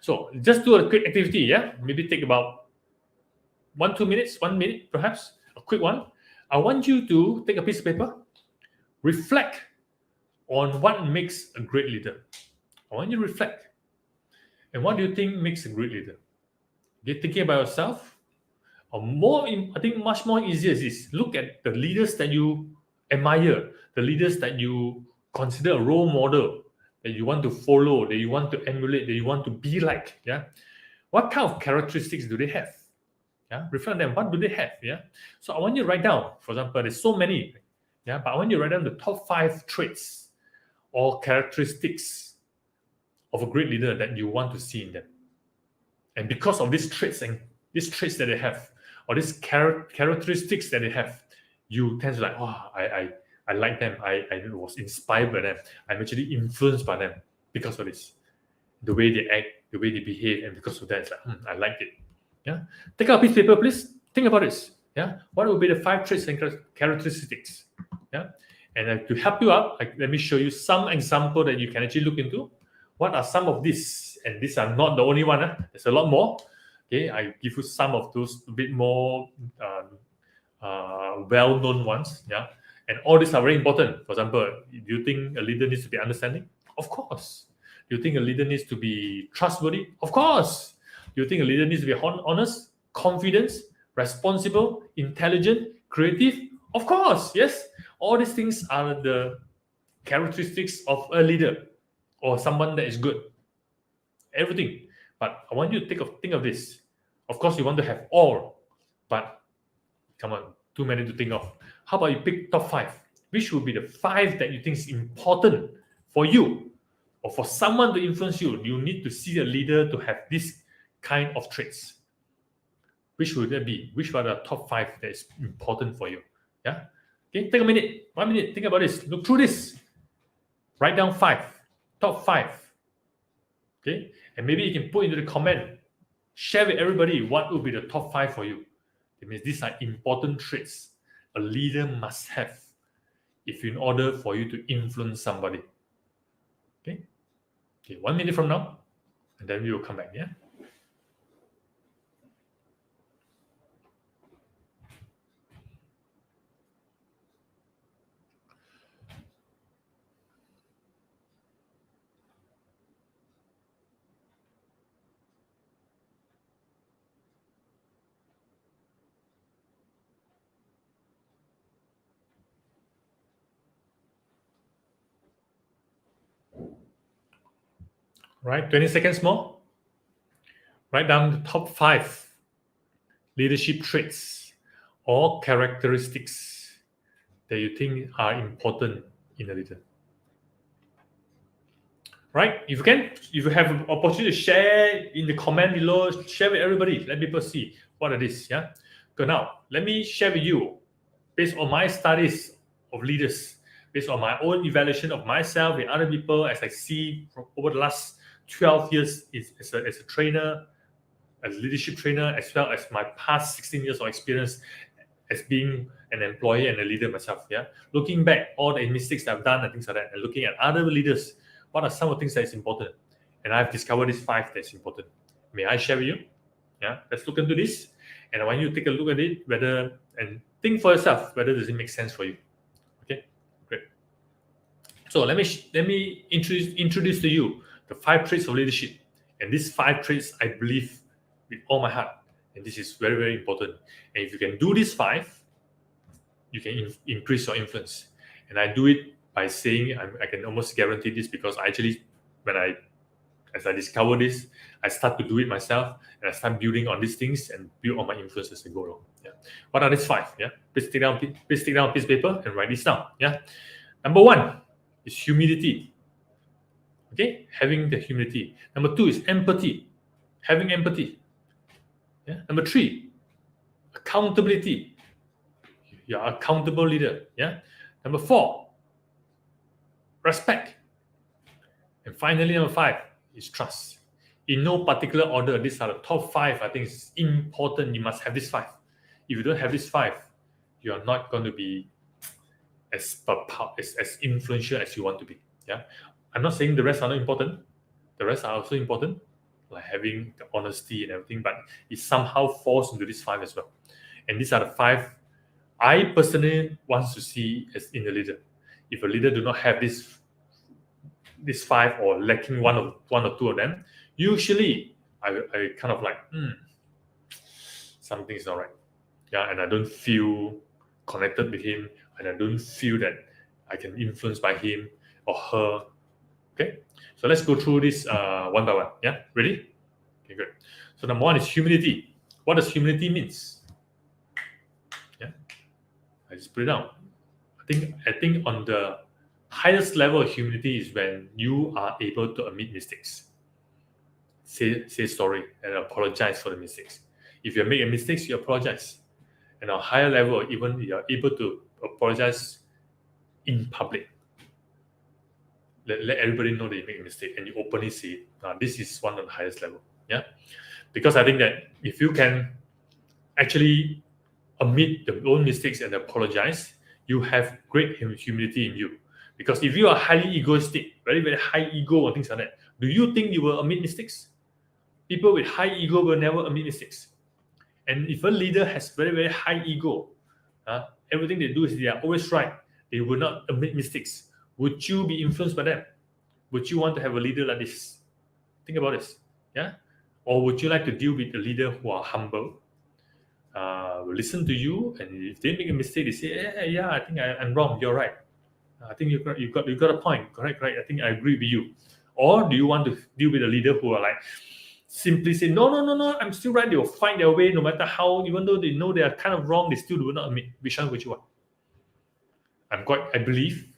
So just do a quick activity, yeah? Maybe take about 1 minute perhaps, a quick one. I want you to take a piece of paper, reflect on what makes a great leader. I want you to reflect. And what do you think makes a great leader? You're thinking about yourself? Or more, I think much more easier is this. Look at the leaders that you admire, the leaders that you consider a role model, that you want to follow, that you want to emulate, that you want to be like. Yeah. What kind of characteristics do they have? Yeah. Reflect on them. What do they have? Yeah. So I want you to write down, for example, there's so many. Yeah. But I want you to write down the top 5 traits or characteristics of a great leader that you want to see in them. And because of these traits that they have, or these characteristics that they have, you tend to like, oh, I like them. I was inspired by them. I'm actually influenced by them because of this. The way they act, the way they behave, and because of that, it's like, I like it. Yeah. Take out a piece of paper, please. Think about this. Yeah. What would be the 5 traits and characteristics? Yeah. And to help you out, let me show you some example that you can actually look into. What are some of these? And these are not the only one. There's a lot more. Okay, I give you some of those a bit more well-known ones. Yeah, and all these are very important. For example, do you think a leader needs to be understanding? Of course. Do you think a leader needs to be trustworthy? Of course. Do you think a leader needs to be honest, confident, responsible, intelligent, creative? Of course. Yes. All these things are the characteristics of a leader or someone that is good. Everything. But I want you to think of this. Of course, you want to have all, but come on, too many to think of. How about you pick top 5? Which would be the 5 that you think is important for you or for someone to influence you? You need to see a leader to have this kind of traits. Which would that be? Which are the top 5 that is important for you? Yeah. Okay, take a minute, 1 minute, think about this. Look through this. Write down 5, top 5. Okay, and maybe you can put into the comment, share with everybody what would be the top 5 for you. It means these are important traits a leader must have in order for you to influence somebody. Okay, 1 minute from now, and then we will come back. Yeah. Right, 20 seconds more. Write down the top 5 leadership traits or characteristics that you think are important in a leader. Right? If you have an opportunity to share in the comment below, share with everybody. Let people see what it is. Yeah. So now, let me share with you, based on my studies of leaders, based on my own evaluation of myself and other people, as I see from over the last 12 years as a trainer, as a leadership trainer, as well as my past 16 years of experience as being an employee and a leader myself. Yeah, looking back all the mistakes that I've done and things like that, and looking at other leaders, what are some of the things that is important? And I've discovered these 5 that's important. May I share with you? Yeah, let's look into this, and I want you to take a look at it, and think for yourself whether does it make sense for you. Okay, great. So let me introduce to you the 5 traits of leadership, and these 5 traits I believe with all my heart, and this is very, very important. And if you can do these 5, you can increase your influence. And I do it by saying, I can almost guarantee this, because I actually, as I discover this, I start to do it myself, and I start building on these things and build on my influence as I go along. Yeah. What are these 5? Yeah. Please take down a piece of paper and write this down. Yeah. Number 1 is humility. Okay, having the humility. Number 2 is empathy. Having empathy. Yeah. Number 3, accountability. You are accountable leader. Yeah. Number 4, respect. And finally, number 5 is trust. In no particular order, these are the top 5. I think it's important. You must have these 5. If you don't have these 5, you are not going to be as influential as you want to be. Yeah. I'm not saying the rest are not important. The rest are also important, like having the honesty and everything, but it somehow falls into these 5 as well. And these are the 5 I personally want to see as in the leader. If a leader do not have these 5 or lacking one or two of them, usually I kind of like, something is not right. Yeah, and I don't feel connected with him, and I don't feel that I can influence by him or her. Okay, so let's go through this one by one. Yeah, ready? Okay, good. So number 1 is humility. What does humility means? Yeah, I just put it down. I think on the highest level of humility is when you are able to admit mistakes, say sorry, and apologize for the mistakes. If you make a mistake, you apologize. And on a higher level, even you are able to apologize in public. Let everybody know that you make a mistake and you openly say it. This is one of the highest level. Yeah, because I think that if you can actually admit your own mistakes and apologize, you have great humility in you. Because if you are highly egoistic, very, very high ego or things like that, do you think you will admit mistakes? People with high ego will never admit mistakes. And if a leader has very, very high ego, everything they do is they are always right. They will not admit mistakes. Would you be influenced by them? Would you want to have a leader like this? Think about this. Yeah? Or would you like to deal with a leader who are humble, will listen to you, and if they make a mistake, they say, yeah, I think I'm wrong, you're right. I think you got a point. Correct. I think I agree with you. Or do you want to deal with a leader who are like simply say, no, I'm still right. They'll find their way no matter how, even though they know they are kind of wrong, they still do not admit. Which one would you want? I believe,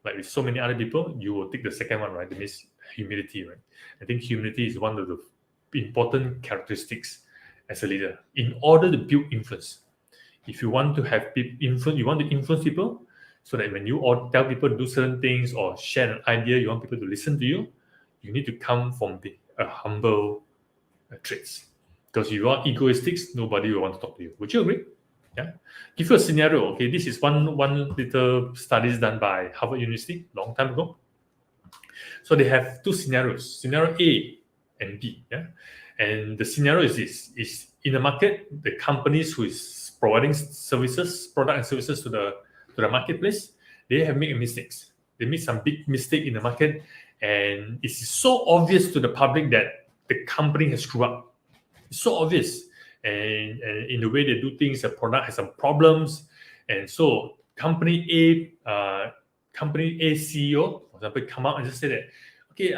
like with so many other people, you will take the second one, right? That means humility, right? I think humility is one of the important characteristics as a leader in order to build influence. If you want to have influence, you want to influence people, so that when you tell people to do certain things or share an idea, you want people to listen to you, you need to come from the humble traits. Because if you are egoistic, nobody will want to talk to you. Would you agree? Yeah. Give you a scenario. Okay, this is one little studies done by Harvard University long time ago. So they have 2 scenarios: scenario A and B. Yeah, and the scenario is this: is in the market, the companies who is providing product and services to the marketplace, they have made mistakes. They made some big mistake in the market, and it's so obvious to the public that the company has screwed up. It's so obvious, and in the way they do things, the product has some problems, and so company A CEO, for example, come out and just say that, okay,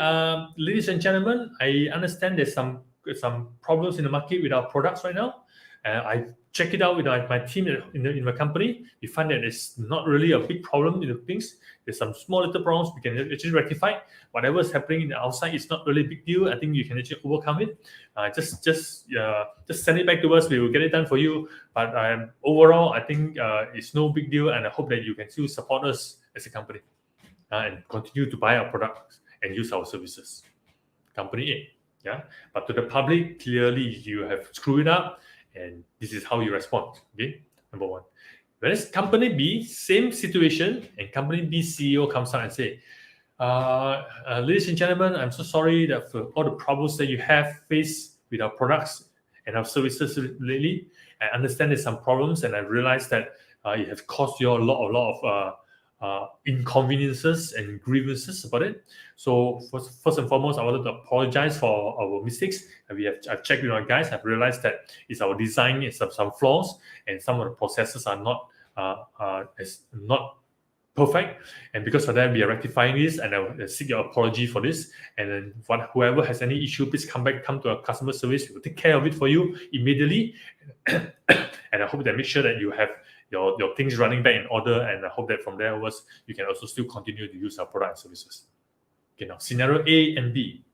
ladies and gentlemen, I understand there's some problems in the market with our products right now. I check it out with my team in my company. We find that it's not really a big problem in the things. There's some small little problems we can actually rectify. Whatever is happening in the outside is not really a big deal. I think you can actually overcome it. Just send it back to us. We will get it done for you. But overall, I think it's no big deal, and I hope that you can still support us as a company and continue to buy our products and use our services. Company A, yeah. But to the public, clearly you have screwed it up, and this is how you respond. Okay, number 1. Whereas company B, same situation, and company B CEO comes out and say, ladies and gentlemen, I'm so sorry that for all the problems that you have faced with our products and our services lately. I understand there's some problems, and I realized that it has caused you a lot of inconveniences and grievances about it. So first and foremost, I wanted to apologize for our mistakes. And I've checked with our guys. I've realized that it's our design, it's some flaws, and some of the processes are not perfect. And because of that, we are rectifying this, and I seek your apology for this. And then whoever has any issue, please come to our customer service. We will take care of it for you immediately. And I hope that make sure that you have your things running back in order, and I hope that from there onwards you can also still continue to use our product and services. Okay, now scenario A and B.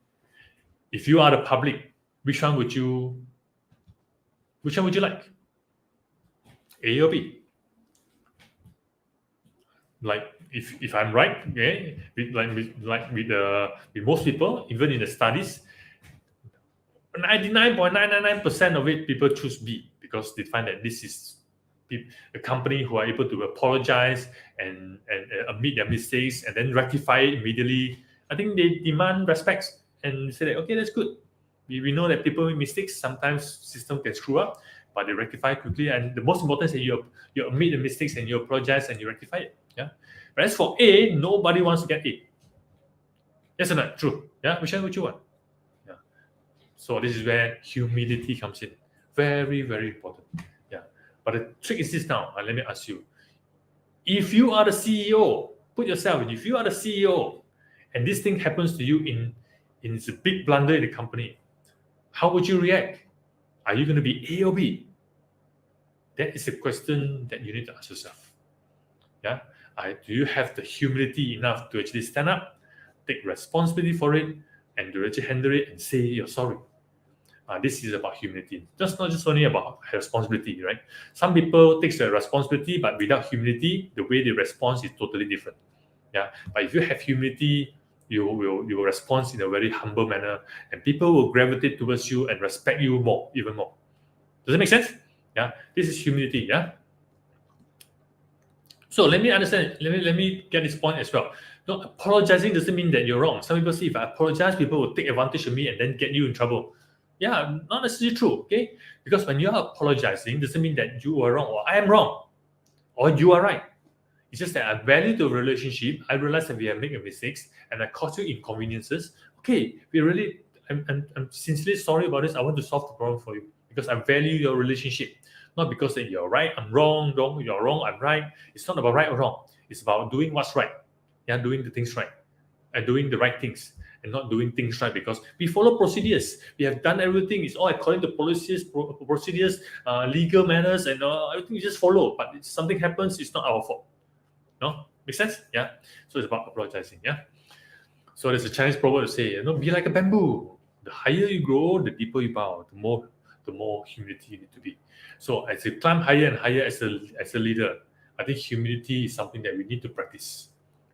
If you are the public, which one would you like? A or B? like if I'm right, okay, with most people, even in the studies, 99.999% of it, people choose B because they find that this is a company who are able to apologize and admit their mistakes and then rectify it immediately. I think they demand respect and say that, okay, that's good. We know that people make mistakes. Sometimes system can screw up, but they rectify quickly. And the most important is that you admit the mistakes and you apologize and you rectify it. Yeah. But as for A, nobody wants to get A. Yes or not? True. Yeah. Which one would you want? Yeah. So this is where humility comes in. Very, very important. Yeah. But the trick is this now. Let me ask you. If you are the CEO, put yourself in. If you are the CEO, and this thing happens to you in the big blunder in the company, how would you react? Are you going to be A or B? That is a question that you need to ask yourself. Yeah. Do you have the humility enough to actually stand up, take responsibility for it, and to actually handle it and say you're sorry? This is about humility. Just not just only about responsibility, right? Some people take the responsibility, but without humility, the way they respond is totally different. Yeah. But if you have humility, you will respond in a very humble manner, and people will gravitate towards you and respect you more, even more. Does it make sense? Yeah. This is humility. Yeah. So let me understand. Let me get this point as well. No, apologizing doesn't mean that you're wrong. Some people say if I apologize, people will take advantage of me and then get you in trouble. Yeah, not necessarily true. Okay, because when you are apologizing, doesn't mean that you are wrong or I am wrong, or you are right. It's just that I value the relationship. I realize that we have made mistakes and I caused you inconveniences. Okay, I'm sincerely sorry about this. I want to solve the problem for you because I value your relationship. Not because that you're right, I'm wrong, you're wrong, I'm right. It's not about right or wrong. It's about doing what's right. Yeah, doing the things right and doing the right things and not doing things right because we follow procedures. We have done everything. It's all according to policies, procedures, legal manners, and everything we just follow. But if something happens, it's not our fault. No, make sense? Yeah. So it's about apologizing. Yeah. So there's a Chinese proverb to say, be like a bamboo. The higher you grow, the deeper you bow. The more humility you need to be. So as you climb higher and higher as a leader, I think humility is something that we need to practice.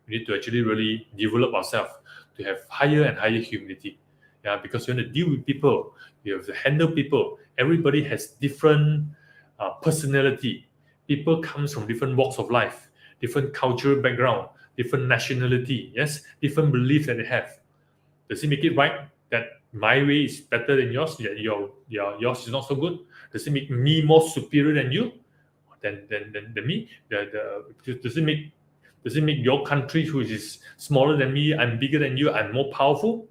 We need to actually really develop ourselves to have higher and higher humility. Yeah, because you want to deal with people, you have to handle people. Everybody has different personality. People comes from different walks of life, different cultural background, different nationality. Yes, different beliefs that they have. Does it make it right that my way is better than yours? That yours is not so good? Does it make me more superior than you? Than me? Does it make your country, which is smaller than me, I'm bigger than you, I'm more powerful?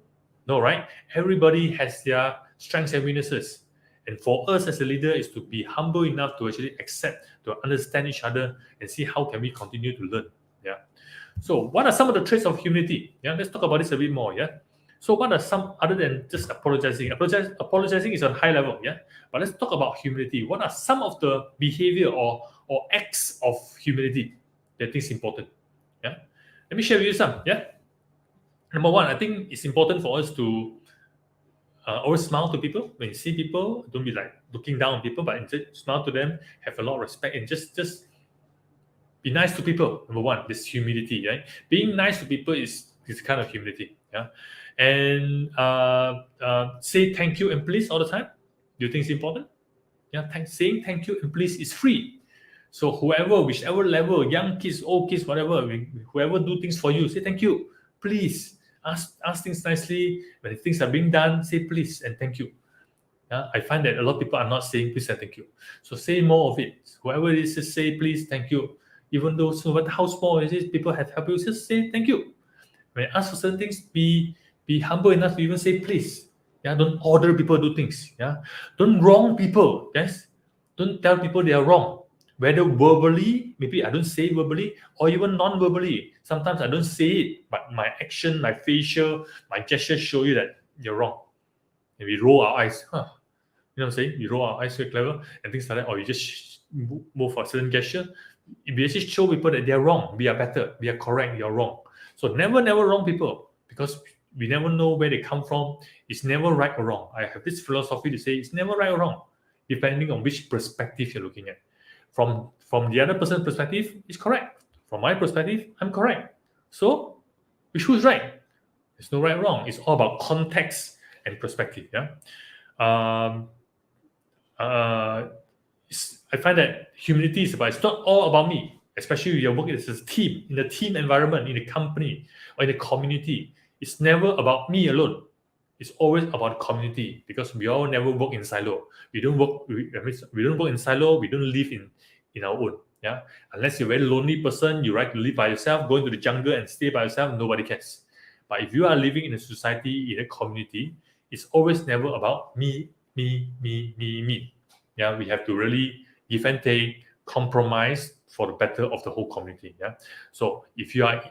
No, right? Everybody has their strengths and weaknesses. And for us as a leader is to be humble enough to actually accept, to understand each other and see how can we continue to learn. Yeah. So what are some of the traits of humility? Yeah, let's talk about this a bit more. Yeah. So what are some, other than just apologizing? Apologizing is on high level, yeah. But let's talk about humility. What are some of the behavior or acts of humility that is important? Yeah. Let me share with you some. Yeah. Number one, I think it's important for us to always smile to people. When you see people, don't be like looking down on people, but instead smile to them, have a lot of respect, and just be nice to people. Number one, this humility, right? Being nice to people is kind of humility. Yeah. And say thank you and please all the time. Do you think it's important? Yeah, saying thank you and please is free. So whichever level, young kids, old kids, whatever, whoever do things for you, say thank you, please. Ask things nicely. When things are being done, say please and thank you. Yeah, I find that a lot of people are not saying please and thank you. So say more of it. Whoever it is, just say please, thank you. Even though no matter how small it is, people have helped you, just say thank you. When you ask for certain things, be humble enough to even say please. Yeah, don't order people to do things. Yeah, don't wrong people. Yes, don't tell people they are wrong. Whether verbally, maybe I don't say verbally, or even non-verbally. Sometimes I don't say it, but my action, my facial, my gesture show you that you're wrong. And we roll our eyes. You know what I'm saying? We roll our eyes so clever and things like that, or you just move for a certain gesture. We actually show people that they're wrong. We are better. We are correct. You're wrong. So never wrong people, because we never know where they come from. It's never right or wrong. I have this philosophy to say it's never right or wrong, depending on which perspective you're looking at. From the other person's perspective, it's correct. From my perspective, I'm correct. So, who's right? There's no right or wrong. It's all about context and perspective. Yeah. Um, I find that humility is about, it's not all about me, especially if you're working as a team, in a team environment, in a company, or in a community. It's never about me alone. It's always about community, because we all never work in silo. We don't work. We don't work in silo. We don't live in our own. Yeah, unless you're a very lonely person, you like to live by yourself, go into the jungle and stay by yourself. Nobody cares. But if you are living in a society, in a community, it's always never about me, me, me, me, me. Yeah, we have to really give and take, compromise for the better of the whole community. Yeah. So if you are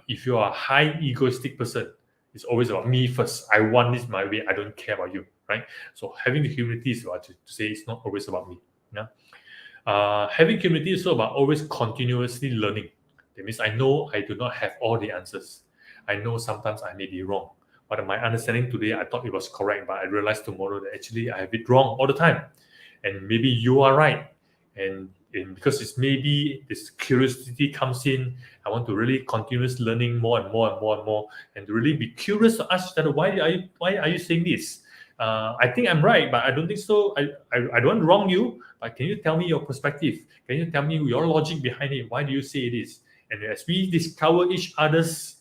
a high egoistic person, it's always about me first. I want this my way. I don't care about you, right? So having the humility is about to say it's not always about me. Yeah. Having humility is also about always continuously learning. That means I know I do not have all the answers. I know sometimes I may be wrong. But my understanding today, I thought it was correct, but I realized tomorrow that actually I have it wrong all the time. And maybe you are right. And because it's maybe this curiosity comes in, I want to really continuous learning more and more and more and more, and to really be curious to ask that why are you saying this? I think I'm right, but I don't think so. I don't want to wrong you, but can you tell me your perspective? Can you tell me your logic behind it? Why do you say it is? And as we discover each other's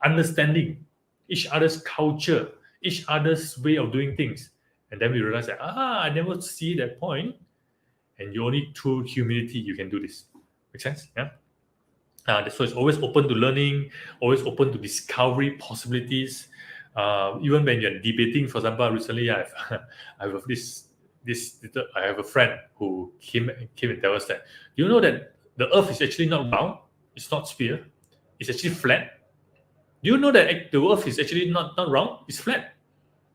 understanding, each other's culture, each other's way of doing things, and then we realize that I never see that point. And you only through humility you can do this. Make sense? Yeah. So it's always open to learning, always open to discovery possibilities. Even when you're debating, for example, recently I have I have a friend who came and tell us that, do you know that the Earth is actually not round? It's not sphere. It's actually flat. Do you know that the Earth is actually not round? It's flat.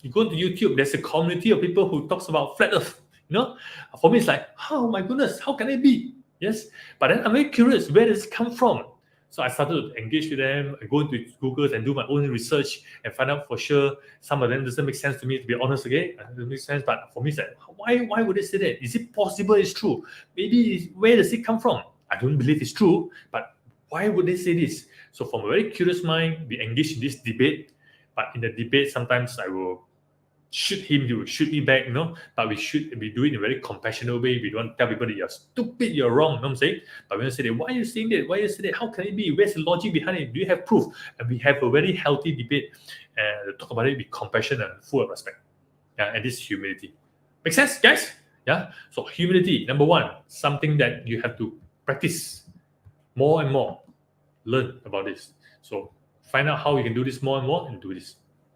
You go to YouTube, there's a community of people who talks about flat Earth. You know, for me, it's like, oh my goodness, how can it be? Yes, but then I'm very curious, where does it come from? So I started to engage with them, I go into Google and do my own research and find out for sure. Some of them doesn't make sense to me, to be honest. Okay, it doesn't make sense. But for me, it's like, why would they say that? Is it possible? It's true. Maybe where does it come from? I don't believe it's true, but why would they say this? So from a very curious mind, we engage in this debate. But in the debate, sometimes I will shoot him, he will shoot me back, you know. But we do it in a very compassionate way. We don't tell people that you're stupid, you're wrong, you know what I'm saying? But when you say that, why are you saying that? Why are you saying that? How can it be? Where's the logic behind it? Do you have proof? And we have a very healthy debate and talk about it with compassion and full of respect. Yeah, and this is humility. Make sense, guys? Yeah. So humility, number one, something that you have to practice more and more. Learn about this. So find out how you can do this more and more and do this.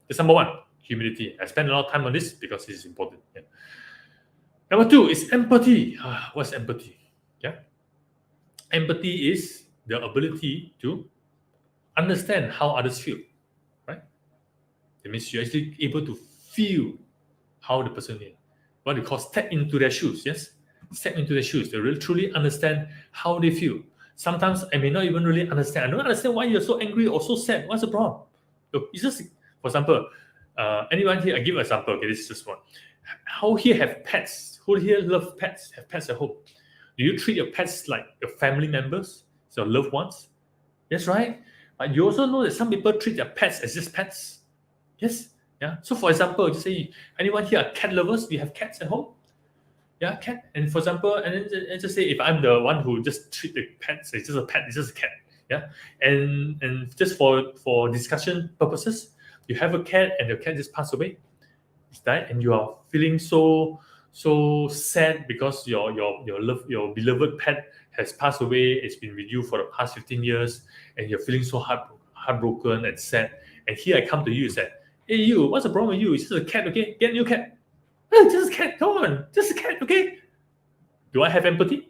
That's number one. Humility. I spend a lot of time on this because this is important. Yeah. Number two is empathy. What's empathy? Yeah. Empathy is the ability to understand how others feel. Right? It means you're actually able to feel how the person is. What they call step into their shoes. Yes. Step into their shoes. They really truly understand how they feel. Sometimes I may not even really understand. I don't understand why you're so angry or so sad. What's the problem? Look, it's just, for example, anyone here, I give an example. Okay, this is just one. How here have pets? Who here love pets? Have pets at home? Do you treat your pets like your family members, your loved ones? Yes, right? But you also know that some people treat their pets as just pets. Yes? Yeah. So for example, just say anyone here are cat lovers? Do you have cats at home? Yeah, cat. And for example, and then just say if I'm the one who just treat the pets, it's just a pet, it's just a cat. Yeah. And just for discussion purposes, you have a cat and your cat just passed away. It's died, and you are feeling so sad because your beloved pet has passed away. It's been with you for the past 15 years, and you're feeling so heartbroken and sad. And here I come to you and say, hey you, what's the problem with you? It's just a cat, okay? Get a new cat. Just a cat, come on, just a cat, okay? Do I have empathy?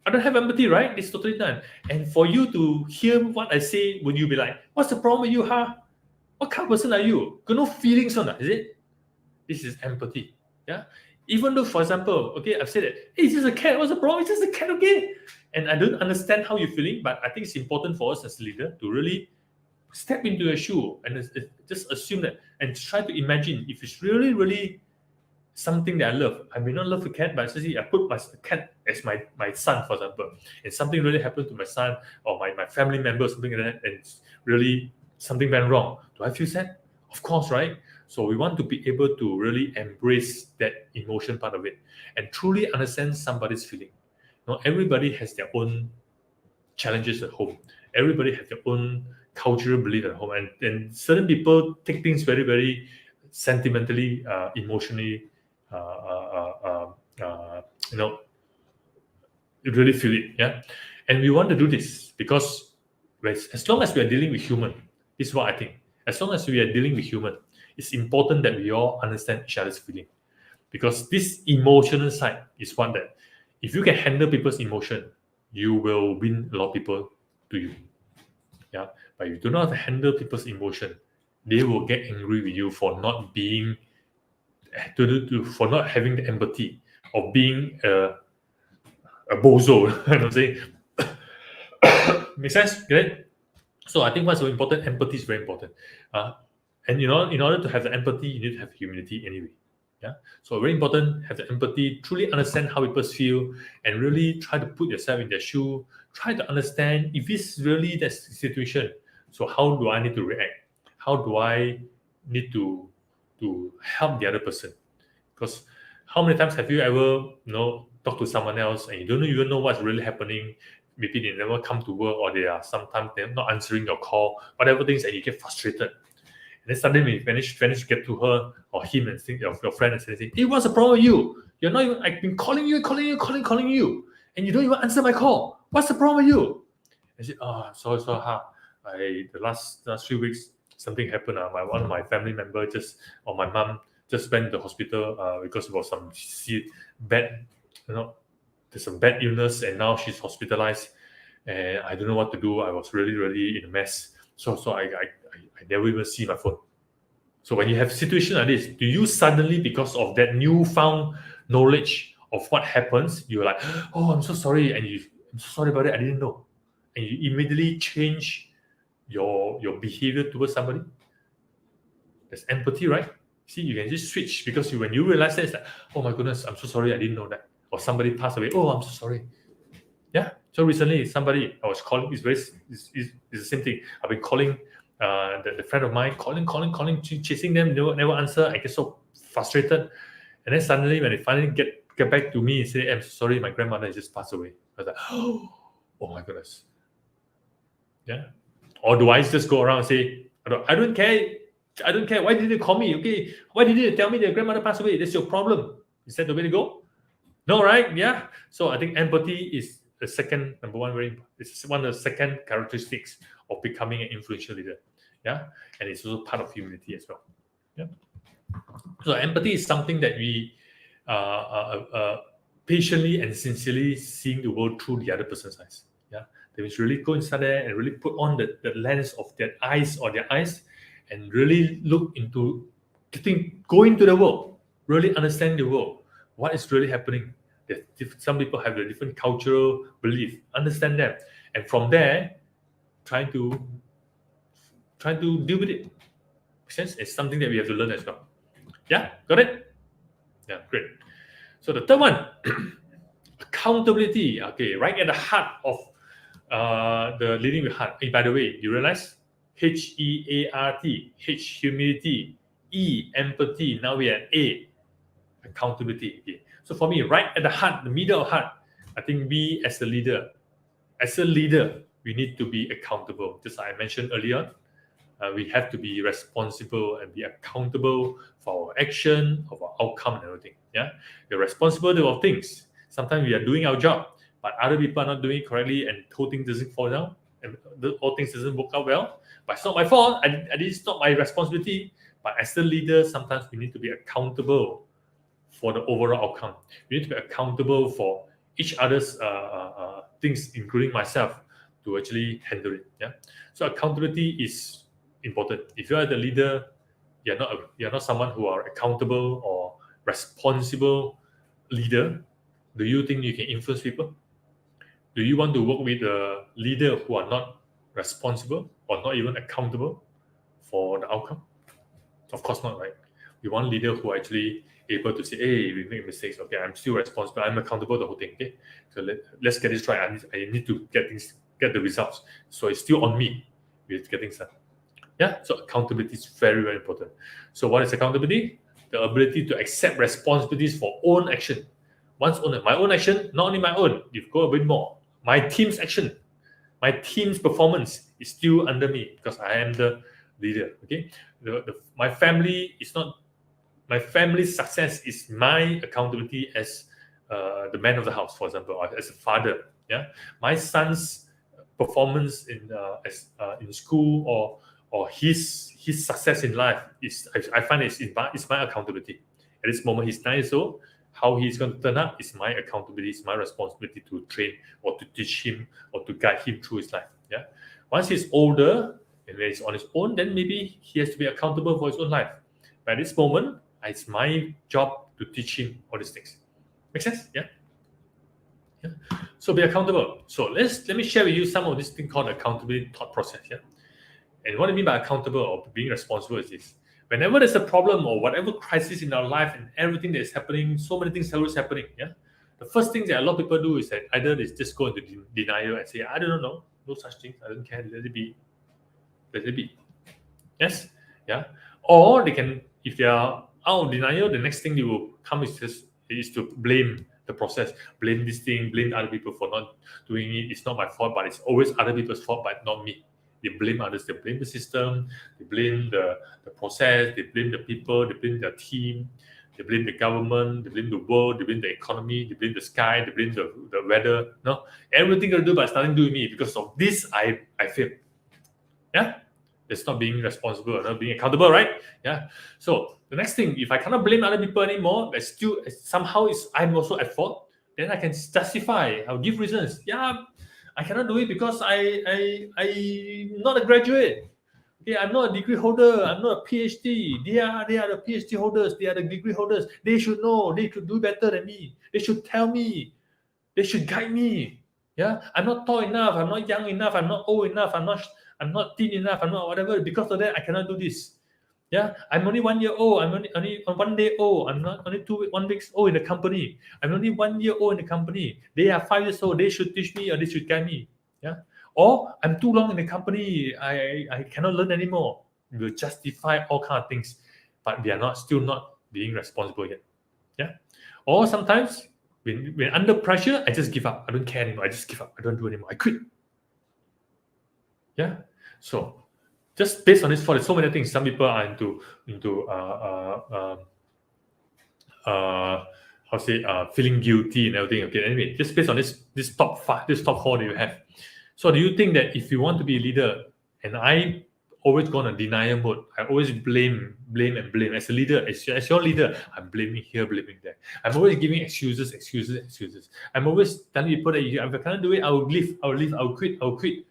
I don't have empathy, right? It's totally done. And for you to hear what I say, would you be like, what's the problem with you, huh? What kind of person are you? Got no feelings on that, is it? This is empathy. Yeah. Even though, for example, okay, I've said that, hey, it's just a cat, what's the problem? It's just a cat, okay? And I don't understand how you're feeling, but I think it's important for us as a leader to really step into your shoe and just assume that and try to imagine if it's really, really something that I love. I may not love a cat, but actually I put my cat as my son, for example. And something really happened to my son or my family member, something like that, and really something went wrong. Do I feel sad? Of course, right? So we want to be able to really embrace that emotion part of it and truly understand somebody's feeling. Everybody has their own challenges at home. Everybody has their own cultural belief at home, and certain people take things very, very sentimentally, emotionally. Uh, uh, uh, uh, uh, you know, you really feel it, yeah. And we want to do this because as long as we are dealing with human, this is what I think. As long as we are dealing with human, it's important that we all understand each other's feeling, because this emotional side is one that if you can handle people's emotion, you will win a lot of people to you. Yeah, but if you do not handle people's emotion, they will get angry with you for not being for not having the empathy of being a bozo. You know what I'm saying? Make sense? Get it? So I think what's so important, empathy is very important. And in order to have the empathy, you need to have humility anyway. Yeah. So very important, have the empathy, truly understand how people feel, and really try to put yourself in their shoe. Try to understand if it's really that situation. So how do I need to react? How do I need to help the other person? Because how many times have you ever talked to someone else and you don't even know what's really happening? Maybe they never come to work, or they are sometimes they're not answering your call, whatever things, and you get frustrated. And then suddenly when you manage to get to her or him and think of your friend and say, "Hey, what's the problem with you? You're not even. I've been calling you, and you don't even answer my call. What's the problem with you?" And she, "Oh, sorry, the last 3 weeks something happened. One of my family member or my mom just went to the hospital because of some bad, there's some bad illness, and now she's hospitalized, and I don't know what to do. I was really, really in a mess. So I never even see my phone." So when you have a situation like this, do you suddenly, because of that newfound knowledge of what happens, you're like, "Oh, I'm so sorry," and "I'm so sorry about it. I didn't know," and you immediately change your behavior towards somebody? There's empathy, right? See, you can just switch, because when you realize that, it's like, "Oh my goodness, I'm so sorry, I didn't know that." Or somebody passed away, "Oh, I'm so sorry." Yeah. So recently, somebody I was calling, it's the same thing. I've been calling the friend of mine, calling, chasing them, never answer. I get so frustrated, and then suddenly when they finally get back to me and say, "I'm so sorry, my grandmother just passed away," I was like, "Oh my goodness." Yeah. Or do I just go around and say, I don't care. I don't care. Why did you call me? Okay. Why did you tell me that your grandmother passed away? That's your problem. Is that the way to go? No, right? Yeah. So I think empathy is the second, number one, it's one of the second characteristics of becoming an influential leader. Yeah. And it's also part of humility as well. Yeah. So empathy is something that we patiently and sincerely seeing the world through the other person's eyes. Yeah. They will really go inside there and really put on the lens of their eyes and really look into go into the world, really understand the world, what is really happening. Some people have a different cultural belief, understand them, and from there, trying to deal with it. Since it's something that we have to learn as well. Yeah, got it? Yeah, great. So the third one, accountability. Okay, right at the heart of the leading with heart. By the way, you realize HEART, H humility, E empathy. Now we are A accountability. Okay. So for me, right at the heart, the middle of heart, I think we as a leader, we need to be accountable. Just like I mentioned earlier, we have to be responsible and be accountable for our action, of our outcome, and everything. Yeah, we're responsible of things. Sometimes we are doing our job, but other people are not doing it correctly, and the whole thing doesn't fall down, and all things doesn't work out well. But it's not my fault. It's not my responsibility. But as the leader, sometimes we need to be accountable for the overall outcome. We need to be accountable for each other's things, including myself, to actually handle it. Yeah. So accountability is important. If you are the leader, you're not someone who are accountable or responsible leader. Do you think you can influence people? Do you want to work with a leader who are not responsible or not even accountable for the outcome? Of course not, right? We want leader who are actually able to say, hey, we make mistakes. Okay, I'm still responsible. I'm accountable for the whole thing. Okay, so let's get this right. I need to get the results. So it's still on me with getting stuff. Yeah, so accountability is very, very important. So what is accountability? The ability to accept responsibilities for own action. One's own, my own action, not only my own, you go a bit more. My team's action, my team's performance is still under me because I am the leader. Okay, my family is not, my family's success is my accountability as the man of the house, for example, or as a father. Yeah, my son's performance in school or his success in life is, I find it's my accountability. At this moment, he's 9 years old. How he's going to turn up is my accountability, it's my responsibility to train or to teach him or to guide him through his life. Yeah. Once he's older and he's on his own, then maybe he has to be accountable for his own life. But at this moment, it's my job to teach him all these things. Make sense? Yeah. Yeah. So be accountable. So let me share with you some of this thing called accountability thought process. Yeah. And what I mean by accountable or being responsible is this: whenever there's a problem or whatever crisis in our life and everything that is happening, so many things are always happening. Yeah. The first thing that a lot of people do is that either they just go into denial and say, I don't know, no such thing, I don't care, let it be. Let it be. Yes. Yeah. Or they can, if they are out of denial, the next thing they will come is to blame the process, blame this thing, blame other people for not doing it. It's not my fault, but it's always other people's fault, but not me. They blame others, they blame the system, they blame the process, they blame the people, they blame their team, they blame the government, they blame the world, they blame the economy, they blame the sky, they blame the weather. No, everything to do, but it's nothing to do with me. Because of this, I failed. Yeah, it's not being responsible, not being accountable, right? Yeah. So the next thing, if I cannot blame other people anymore, but still somehow I'm also at fault, then I can justify. I'll give reasons. Yeah, I cannot do it because I'm not a graduate. Okay, I'm not a degree holder. I'm not a PhD. They are the PhD holders. They are the degree holders. They should know. They should do better than me. They should tell me. They should guide me. Yeah, I'm not tall enough. I'm not young enough. I'm not old enough. I'm not thin enough. I'm not whatever. Because of that, I cannot do this. Yeah, I'm only 1 year old. I'm only 1 day old. I'm not only 1 week old in the company. I'm only 1 year old in the company. They are 5 years old. They should teach me or they should guide me. Yeah. Or I'm too long in the company. I cannot learn anymore. We'll justify all kind of things, but we are still not being responsible yet. Yeah. Or sometimes when under pressure, I just give up. I don't care anymore. I just give up. I don't do anymore. I quit. Yeah. So just based on this thought, there's so many things. Some people are into feeling guilty and everything. Okay, anyway, just based on this top 4 that you have. So do you think that if you want to be a leader, and I always go on a denial mode, I always blame as a leader, as your leader, I'm blaming here, blaming there. I'm always giving excuses. I'm always telling people that if I cannot do it, I will leave, I will quit.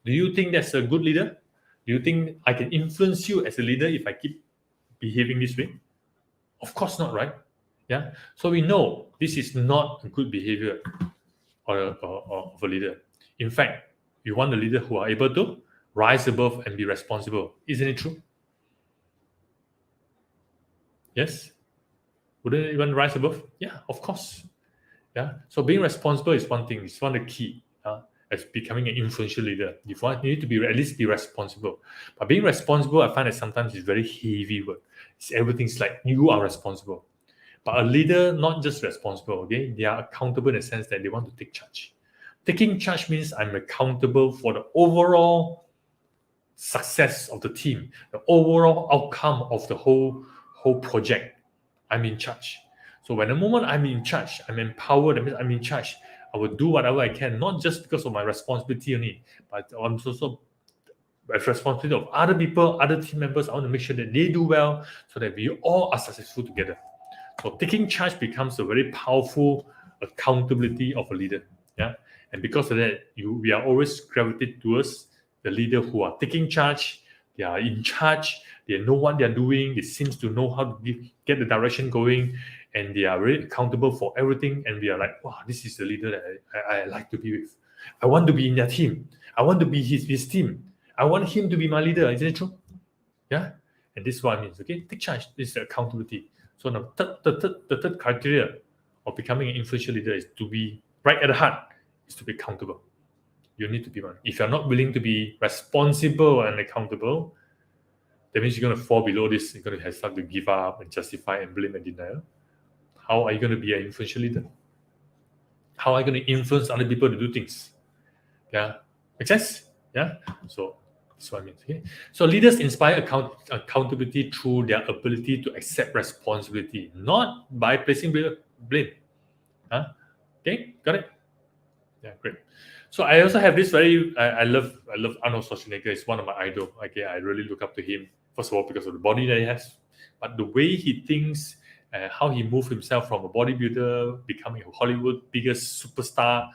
Do you think that's a good leader? Do you think I can influence you as a leader if I keep behaving this way? Of course not, right? Yeah. So we know this is not a good behavior of a leader. In fact, you want a leader who are able to rise above and be responsible. Isn't it true? Yes. Wouldn't anyone rise above? Yeah, of course. Yeah. So being responsible is one thing. It's one of the key. As becoming an influential leader, you need to be at least be responsible. But being responsible, I find that sometimes is very heavy word. Everything's like you are responsible. But a leader, not just responsible, okay? They are accountable in the sense that they want to take charge. Taking charge means I'm accountable for the overall success of the team, the overall outcome of the whole project. I'm in charge. So when the moment I'm in charge, I'm empowered, that means I'm in charge. I will do whatever I can, not just because of my responsibility only, but I'm also as responsibility of other people, other team members. I want to make sure that they do well so that we all are successful together. So taking charge becomes a very powerful accountability of a leader. Yeah. And because of that, we are always gravitated towards the leader who are taking charge. They are in charge. They know what they are doing. They seem to know how to get the direction going. And they are really accountable for everything. And we are like, wow, this is the leader that I like to be with. I want to be in their team. I want to be his team. I want him to be my leader. Isn't it true? Yeah. And this is what I mean. Okay, take charge. This is accountability. So the third criteria of becoming an influential leader is to be right at the heart, is to be accountable. You need to be one. If you're not willing to be responsible and accountable, that means you're going to fall below this. You're going to start to give up and justify and blame and denial. How are you going to be an influential leader? How are you going to influence other people to do things? Yeah, make sense? Yeah. So that's what I mean. Okay. So leaders inspire accountability through their ability to accept responsibility, not by placing blame. Huh? Okay, got it? Yeah, great. So I also have this I love Arnold Schwarzenegger. He's one of my idol. Okay, I really look up to him. First of all, because of the body that he has, but the way he thinks, how he moved himself from a bodybuilder, becoming a Hollywood biggest superstar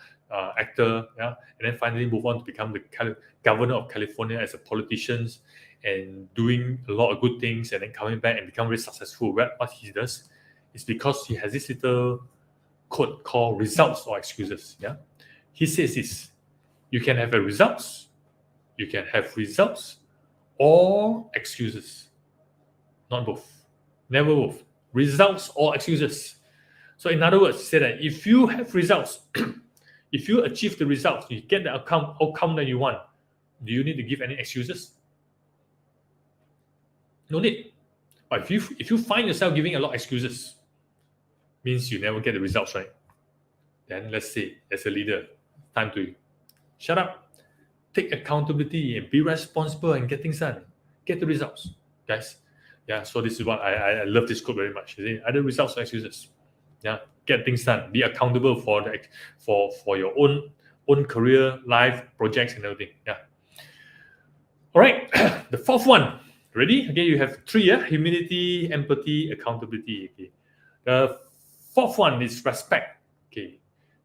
actor, yeah, and then finally move on to become the governor of California as a politician and doing a lot of good things, and then coming back and become very successful. What he does is because he has this little quote called results or excuses. Yeah, he says this: you can have results or excuses, not both, never both. Results or excuses. So in other words, say that if you have results, if you achieve the results, you get the outcome that you want, do you need to give any excuses? No need. But if you find yourself giving a lot of excuses, means you never get the results, right? Then let's say, as a leader, time to shut up, take accountability and be responsible and get things done. Get the results, guys. Yeah, so this is what I love this quote very much. Either results or excuses. Yeah, get things done. Be accountable for your own career, life, projects, and everything. Yeah. All right, the fourth one. Ready? Okay, you have three. Yeah, humility, empathy, accountability. Okay. The fourth one is respect. Okay.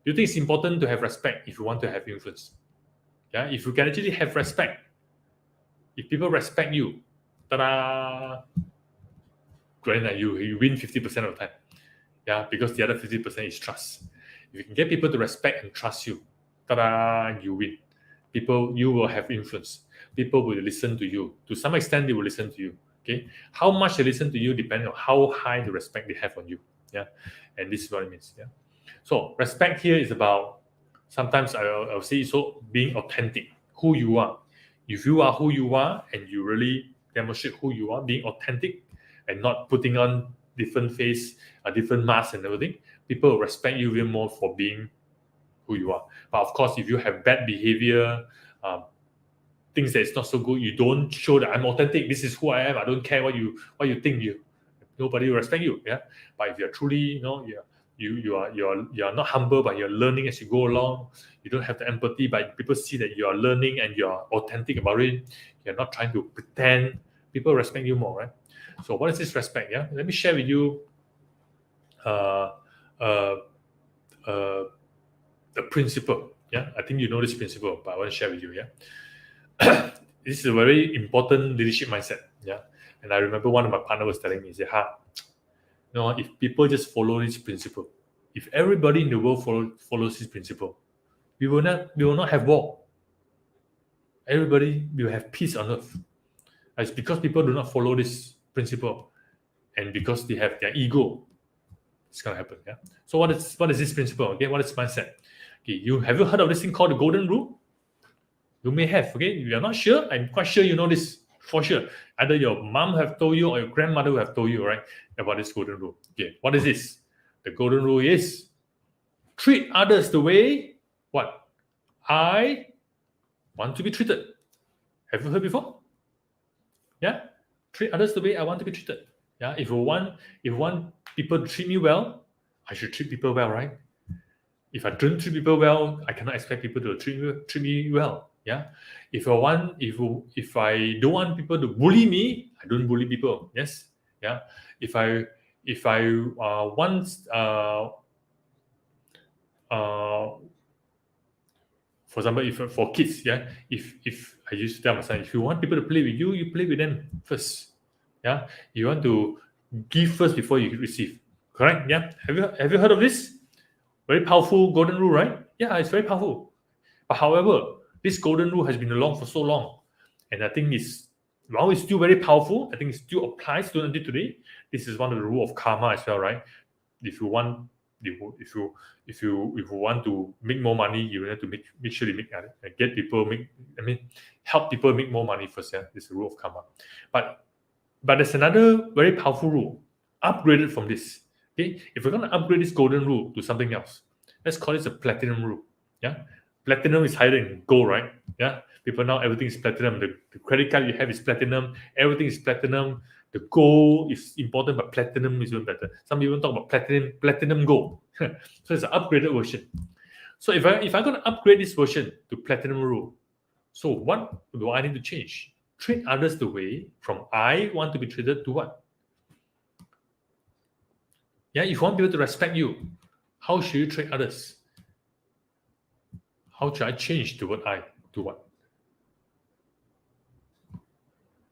Do you think it's important to have respect if you want to have influence? Yeah, if you can actually have respect, if people respect you, ta-da! Granted, you win 50% of the time. Yeah, because the other 50% is trust. If you can get people to respect and trust you, ta-da! You win. You will have influence. People will listen to you. To some extent, they will listen to you. Okay, how much they listen to you depends on how high the respect they have on you. Yeah, and this is what it means. Yeah, so respect here is about, sometimes I'll say, so being authentic, who you are. If you are who you are and you really demonstrate who you are, being authentic and not putting on different face, a different mask and everything, people will respect you even more for being who you are. But of course, if you have bad behavior, things that is not so good, you don't show that I'm authentic. This is who I am. I don't care what you think. Nobody will respect you. Yeah. But if you're truly, you are not humble, but you're learning as you go along. You don't have the empathy, but people see that you are learning and you are authentic about it. You're not trying to pretend. People respect you more, right? So what is this respect? Yeah, let me share with you the principle. Yeah, I think you know this principle, but I want to share with you. Yeah, this is a very important leadership mindset. Yeah, and I remember one of my partners was telling me, he said, if people just follow this principle, if everybody in the world follows this principle, we will not have war. Everybody will have peace on earth. It's because people do not follow this principle, and because they have their ego, it's gonna happen. Yeah. So what is this principle? Okay, what is mindset? Okay, have you heard of this thing called the golden rule? You may have. Okay, if you're not sure, I'm quite sure you know this for sure. Either your mom have told you or your grandmother will have told you, right, about this golden rule. Okay, what is this? The golden rule is treat others the way what I want to be treated. Have you heard before? Yeah, treat others the way I want to be treated. Yeah, if you want people to treat me well, I should treat people well, right? If I don't treat people well, I cannot expect people to treat me well. Yeah, if I don't want people to bully me, I don't bully people. Yes, yeah. If I want for example, if for kids, yeah, if I used to tell my son, if you want people to play with you, you play with them first. Yeah, you want to give first before you receive. Correct? Yeah. Have you heard of this? Very powerful golden rule, right? Yeah, it's very powerful. But however, this golden rule has been along for so long, and I think it's while it's still very powerful, I think it still applies to until today. This is one of the rule of karma as well, right? If you want want to make more money, you have to make sure you get people help people make more money first. Yeah, this is the rule of karma. But there's another very powerful rule, upgraded from this. Okay, if we're going to upgrade this golden rule to something else, let's call this a platinum rule. Yeah, platinum is higher than gold, right? Yeah, people now everything is platinum. The credit card you have is platinum. Everything is platinum. The gold is important, but platinum is even better. Some people talk about platinum gold. So it's an upgraded version. So if I'm going to upgrade this version to platinum rule, so what do I need to change? Treat others the way from I want to be treated to what? Yeah, if you want people to respect you, how should you treat others? How should I change the word I to what?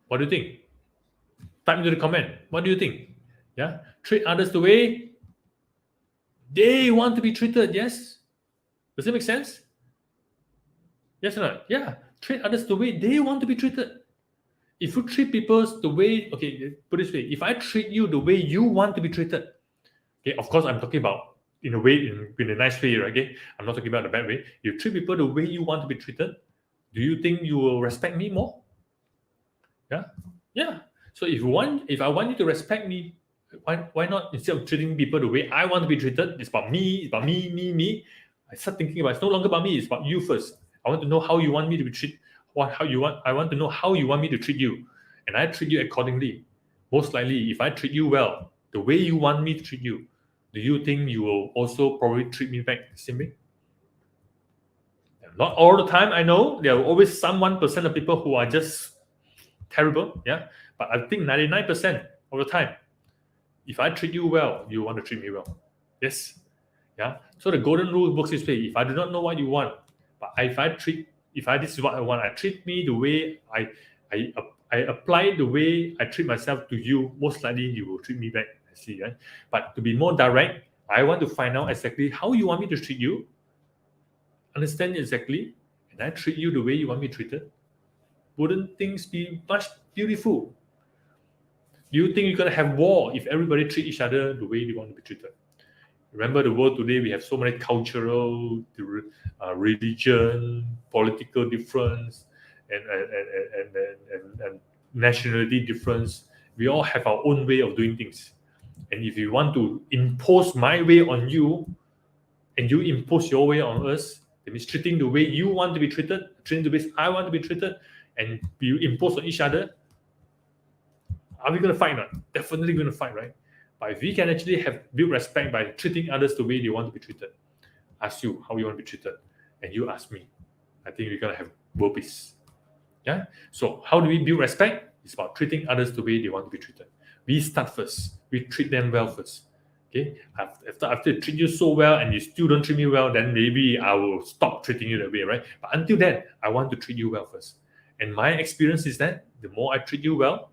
What do you think? Type into the comment. What do you think? Yeah, treat others the way they want to be treated. Yes, does it make sense? Yes or not? Yeah, treat others the way they want to be treated. If you treat people the way, okay, put it this way, if I treat you the way you want to be treated, okay, of course I'm talking about in a way, in a nice way, right? Okay, I'm not talking about the bad way. You treat people the way you want to be treated. Do you think you will respect me more? Yeah. So if I want you to respect me, why not, instead of treating people the way I want to be treated, it's about me, me. I start thinking about it's no longer about me, it's about you first. I want to know how you want me to be treated. I want to know how you want me to treat you, and I treat you accordingly. Most likely, if I treat you well, the way you want me to treat you, do you think you will also probably treat me back the same way? Not all the time, I know. There are always some 1% of people who are just terrible, yeah. But I think 99% of the time, if I treat you well, you want to treat me well. Yes. Yeah. So the golden rule works this way. If I do not know what you want, but this is what I want, I treat me the way I apply the way I treat myself to you, most likely you will treat me back. I see, right? But to be more direct, I want to find out exactly how you want me to treat you, understand exactly, and I treat you the way you want me treated. Wouldn't things be much beautiful? Do you think you're going to have war if everybody treat each other the way they want to be treated? Remember the world today, we have so many cultural, religion, political difference, and nationality difference. We all have our own way of doing things. And if you want to impose my way on you, and you impose your way on us, that means treating the way you want to be treated, treating the way I want to be treated, and you impose on each other, are we going to fight? Not definitely going to fight, right? But if we can actually build respect by treating others the way they want to be treated, ask you how you want to be treated, and you ask me, I think we're going to have world peace. Yeah. So how do we build respect? It's about treating others the way they want to be treated. We start first. We treat them well first. Okay. After I treat you so well and you still don't treat me well, then maybe I will stop treating you that way, right? But until then, I want to treat you well first. And my experience is that the more I treat you well,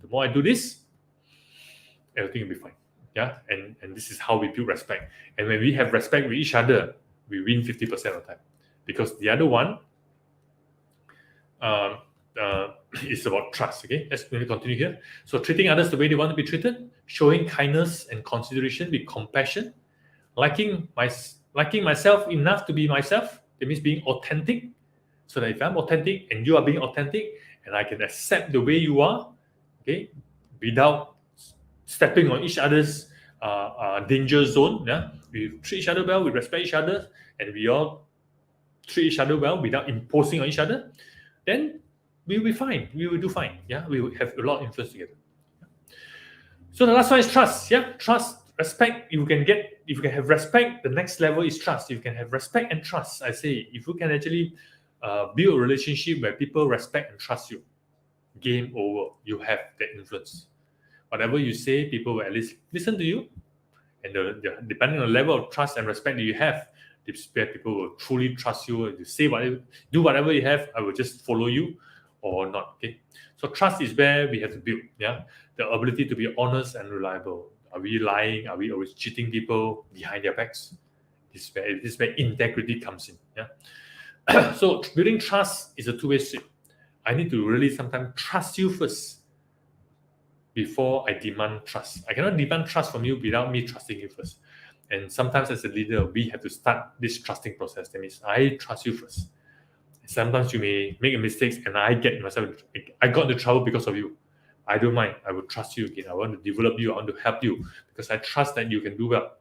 the more I do this, everything will be fine. Yeah, and this is how we build respect. And when we have respect with each other, we win 50% of the time, because the other one is about trust. Okay, let's continue here. So treating others the way they want to be treated, showing kindness and consideration with compassion, liking myself enough to be myself. That means being authentic. So that if I'm authentic and you are being authentic, and I can accept the way you are, okay, without stepping on each other's danger zone. Yeah, we treat each other well, we respect each other, and we all treat each other well without imposing on each other, then we will be fine. We will do fine. Yeah, we will have a lot of influence together. So the last one is trust. Yeah, trust, respect. If you can have respect, the next level is trust. If you can have respect and trust, I say, if you can actually build a relationship where people respect and trust you, game over. You have that influence. Whatever you say, people will at least listen to you. And depending on the level of trust and respect that you have, people will truly trust you. You say whatever, do whatever you have, I will just follow you or not. Okay. So trust is where we have to build. Yeah, the ability to be honest and reliable. Are we lying? Are we always cheating people behind their backs? This is where integrity comes in. Yeah. So building trust is a two-way street. I need to really sometimes trust you first before I demand trust. I cannot demand trust from you without me trusting you first. And sometimes as a leader, we have to start this trusting process. That means I trust you first. Sometimes you may make a mistake and I got into trouble because of you. I don't mind. I will trust you again. I want to develop you. I want to help you because I trust that you can do well.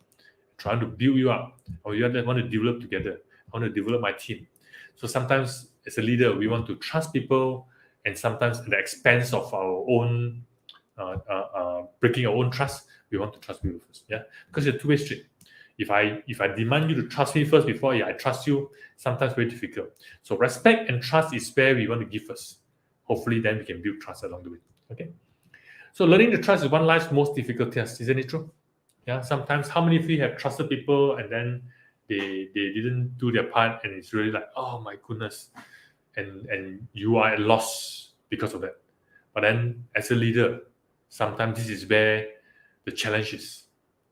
Trying to build you up, or you want to develop together. I want to develop my team. So sometimes as a leader, we want to trust people, and sometimes at the expense of our own breaking our own trust, we want to trust people first. Yeah, because it's a two-way street. If I demand you to trust me first before I trust you, sometimes very difficult. So respect and trust is where we want to give first. Hopefully, then we can build trust along the way. Okay. So learning to trust is one life's most difficult test, isn't it true? Yeah. Sometimes, how many of you have trusted people and then they didn't do their part, and it's really like, oh my goodness, and you are at loss because of that. But then, as a leader, sometimes this is where the challenge is.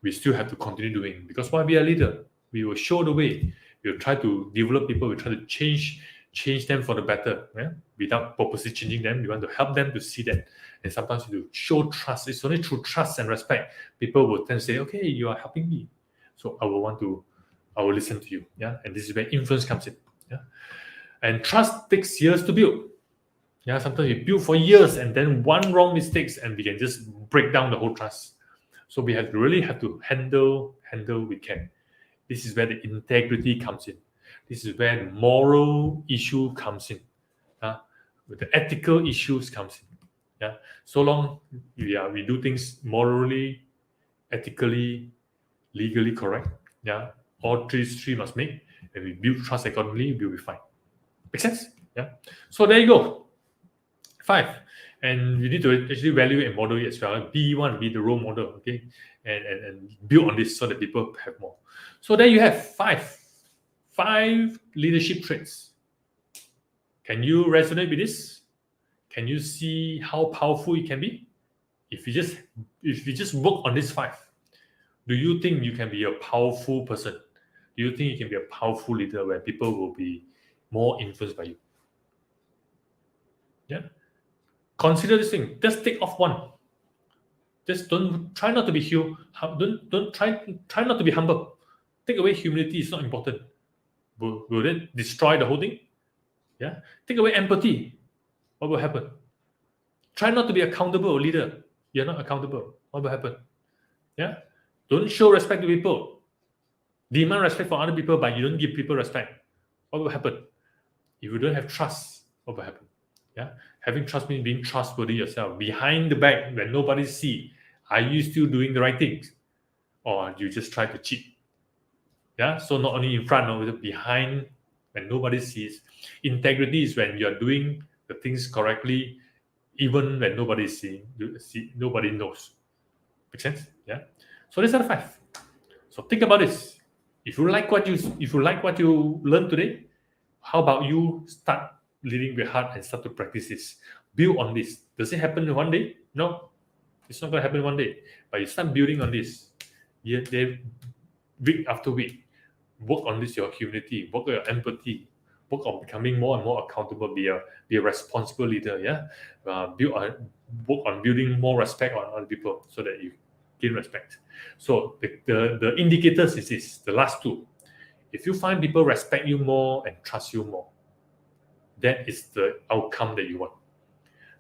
We still have to continue doing, because while we are a leader, we will show the way. We will try to develop people. We try to change them for the better. Yeah? Without purposely changing them, we want to help them to see that. And sometimes you show trust. It's only through trust and respect people will then say, "Okay, you are helping me, so I will listen to you." Yeah, and this is where influence comes in. Yeah, and trust takes years to build. Yeah, sometimes you build for years, and then one wrong mistakes, and we can just break down the whole trust. So we really have to handle we can. This is where the integrity comes in. This is where the moral issue comes in. With the ethical issues comes in. Yeah. So long we do things morally, ethically, legally correct. Yeah. All three must make, and we build trust accordingly, we'll be fine. Make sense? Yeah. So there you go. 5. And you need to actually value and model it as well. Be the role model, okay? And build on this so that people have more. So there you have 5 leadership traits. Can you resonate with this? Can you see how powerful it can be? If you just work on this 5, do you think you can be a powerful person? Do you think you can be a powerful leader where people will be more influenced by you? Yeah. Consider this thing. Just take off one. Just don't try not to be don't try not to be humble. Take away humility is not important. Will it destroy the whole thing? Yeah. Take away empathy. What will happen? Try not to be accountable, leader. You're not accountable. What will happen? Yeah. Don't show respect to people. Demand respect for other people, but you don't give people respect. What will happen? If you don't have trust, what will happen? Yeah. Having trust means being trustworthy yourself. Behind the back, when nobody sees, are you still doing the right things? Or you just try to cheat? Yeah. So not only in front, but behind, when nobody sees. Integrity is when you're doing the things correctly, even when nobody is seeing, nobody knows. Make sense? Yeah. So these are the 5. So think about this. If you like what you learned today, how about you start leading with heart and start to practice this? Build on this. Does it happen in one day? No, it's not going to happen in one day. But you start building on this. Week after week, work on this. Your humility, work on your empathy, work on becoming more and more accountable. Be a responsible leader. Yeah, work on building more respect on other people so that you gain respect. So the indicators is this. The last 2. If you find people respect you more and trust you more, that is the outcome that you want.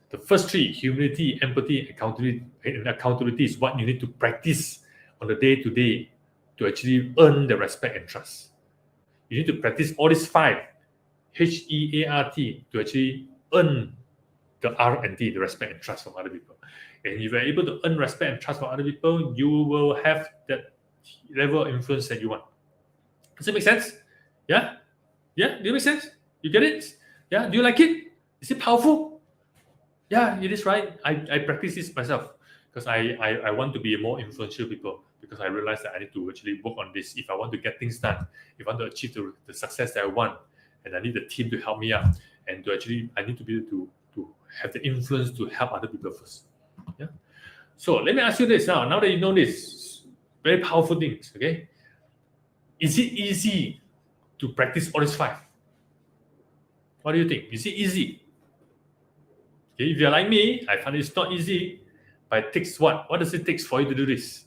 The first 3, humility, empathy, accountability is what you need to practice on the day-to-day to actually earn the respect and trust. You need to practice all these 5, HEART, to actually earn the R&D, the respect and trust from other people. And if you're able to earn respect and trust from other people, you will have that level of influence that you want. Does it make sense? Yeah? Yeah? Do it make sense? You get it? Yeah? Do you like it? Is it powerful? Yeah, it is, right? I practice this myself because I want to be a more influential people, because I realize that I need to actually work on this. If I want to get things done, if I want to achieve the success that I want, and I need the team to help me out, and I need to be able to have the influence to help other people first. Yeah. So let me ask you this now. Now that you know this, very powerful things, okay? Is it easy to practice all these 5? What do you think? Is it easy? Okay, if you're like me, I find it's not easy, but it takes what? What does it take for you to do this?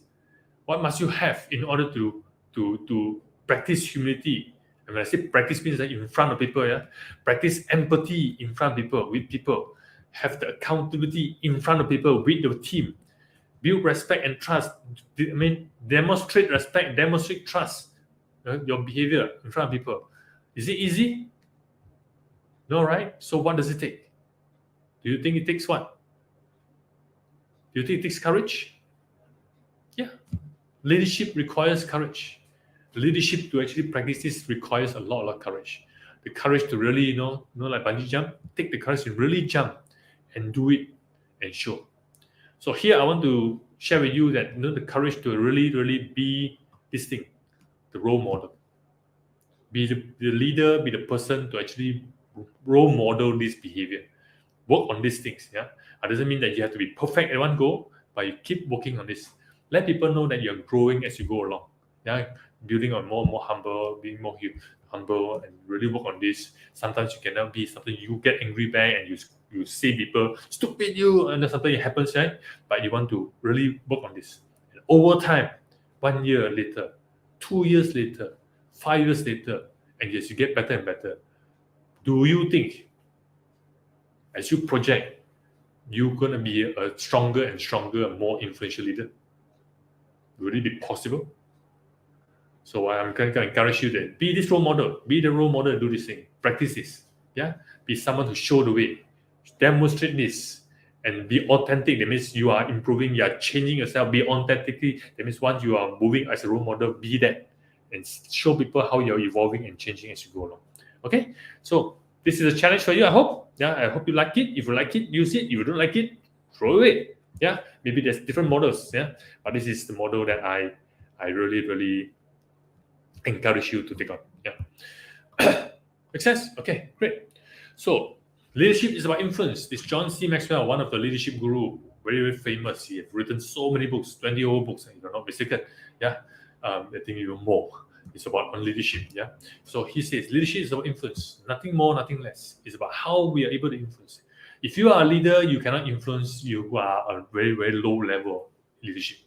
What must you have in order to practice humility? And when I say practice means that in front of people, yeah, practice empathy in front of people, with people, have the accountability in front of people with your team, build respect and trust. I mean, demonstrate respect, demonstrate trust, your behavior in front of people. Is it easy? No, right? So what does it take? Do you think it takes what? Do you think it takes courage? Yeah. Leadership requires courage. Leadership to actually practice this requires a lot of courage. The courage to really, like bungee jump, take the courage to really jump and do it and show. So here I want to share with you that the courage to really, really be this thing, the role model. Be the leader, be the person to actually role model this behavior. Work on these things. Yeah. It doesn't mean that you have to be perfect at one go, but you keep working on this. Let people know that you're growing as you go along. Yeah. Building on more and more humble, being more humble, and really work on this. Sometimes you cannot be something, you get angry back and you say people, stupid you, and then something happens, right? But you want to really work on this. And over time, 1 year later, 2 years later, 5 years later, and yes, you get better and better. Do you think, as you project, you're going to be a stronger and stronger, more influential leader? Will it be possible? So I'm going to encourage you that be this role model, be the role model, do this thing, practice this. Yeah, be someone who show the way, demonstrate this, and be authentic. That means you are improving, you are changing yourself. Be authentically. That means once you are moving as a role model, be that, and show people how you're evolving and changing as you go along. Okay, so this is a challenge for you. I hope. Yeah, I hope you like it. If you like it, use it. If you don't like it, throw it away. Yeah, maybe there's different models. Yeah, but this is the model that I really encourage you to take on. Yeah. Make sense? Okay, great. So leadership is about influence. This John C. Maxwell, one of the leadership guru, very, very famous. He has written so many books, 20 over books, if I'm not mistaken. Yeah. I think even more. It's about on leadership. Yeah. So he says leadership is about influence. Nothing more, nothing less. It's about how we are able to influence. If you are a leader, you cannot influence, you are a very, very low level leadership.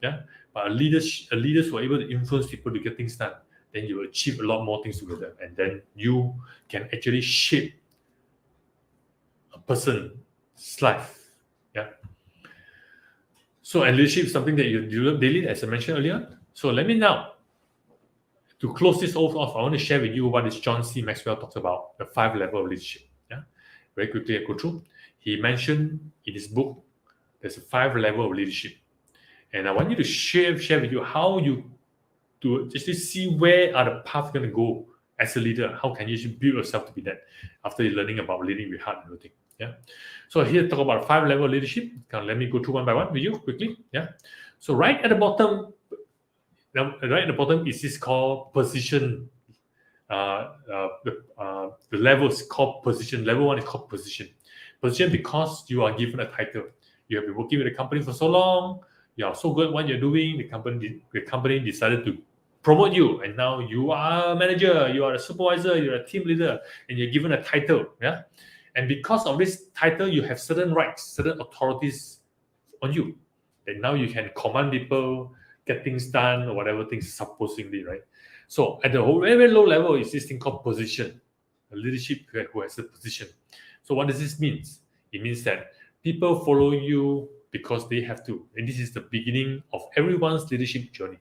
Yeah. But leaders who are able to influence people to get things done, then you will achieve a lot more things together, and then you can actually shape a person's life. Yeah. So, and leadership is something that you develop daily, as I mentioned earlier. So, let me now, to close this off, I want to share with you what this John C. Maxwell talks about, the 5 levels of leadership. Yeah. Very quickly, I go through. He mentioned in his book, there's a 5 levels of leadership. And I want you to share with you how you to just see where are the paths going to go as a leader. How can you build yourself to be that after learning about leading with heart and everything. Yeah. So here talk about 5 levels of leadership. Let me go through one by one with you quickly. Yeah. So right at the bottom is this called position. The level is called position. Level 1 is called position. Position because you are given a title. You have been working with the company for so long. You are so good at what you're doing. The company decided to promote you, and now you are a manager, you are a supervisor, you're a team leader, and you're given a title. Yeah, and because of this title, you have certain rights, certain authorities on you. And now you can command people, get things done, or whatever things supposedly, right? So at the very, very low level is this thing called position. A leadership who has a position. So what does this mean? It means that people follow you because they have to. And this is the beginning of everyone's leadership journey.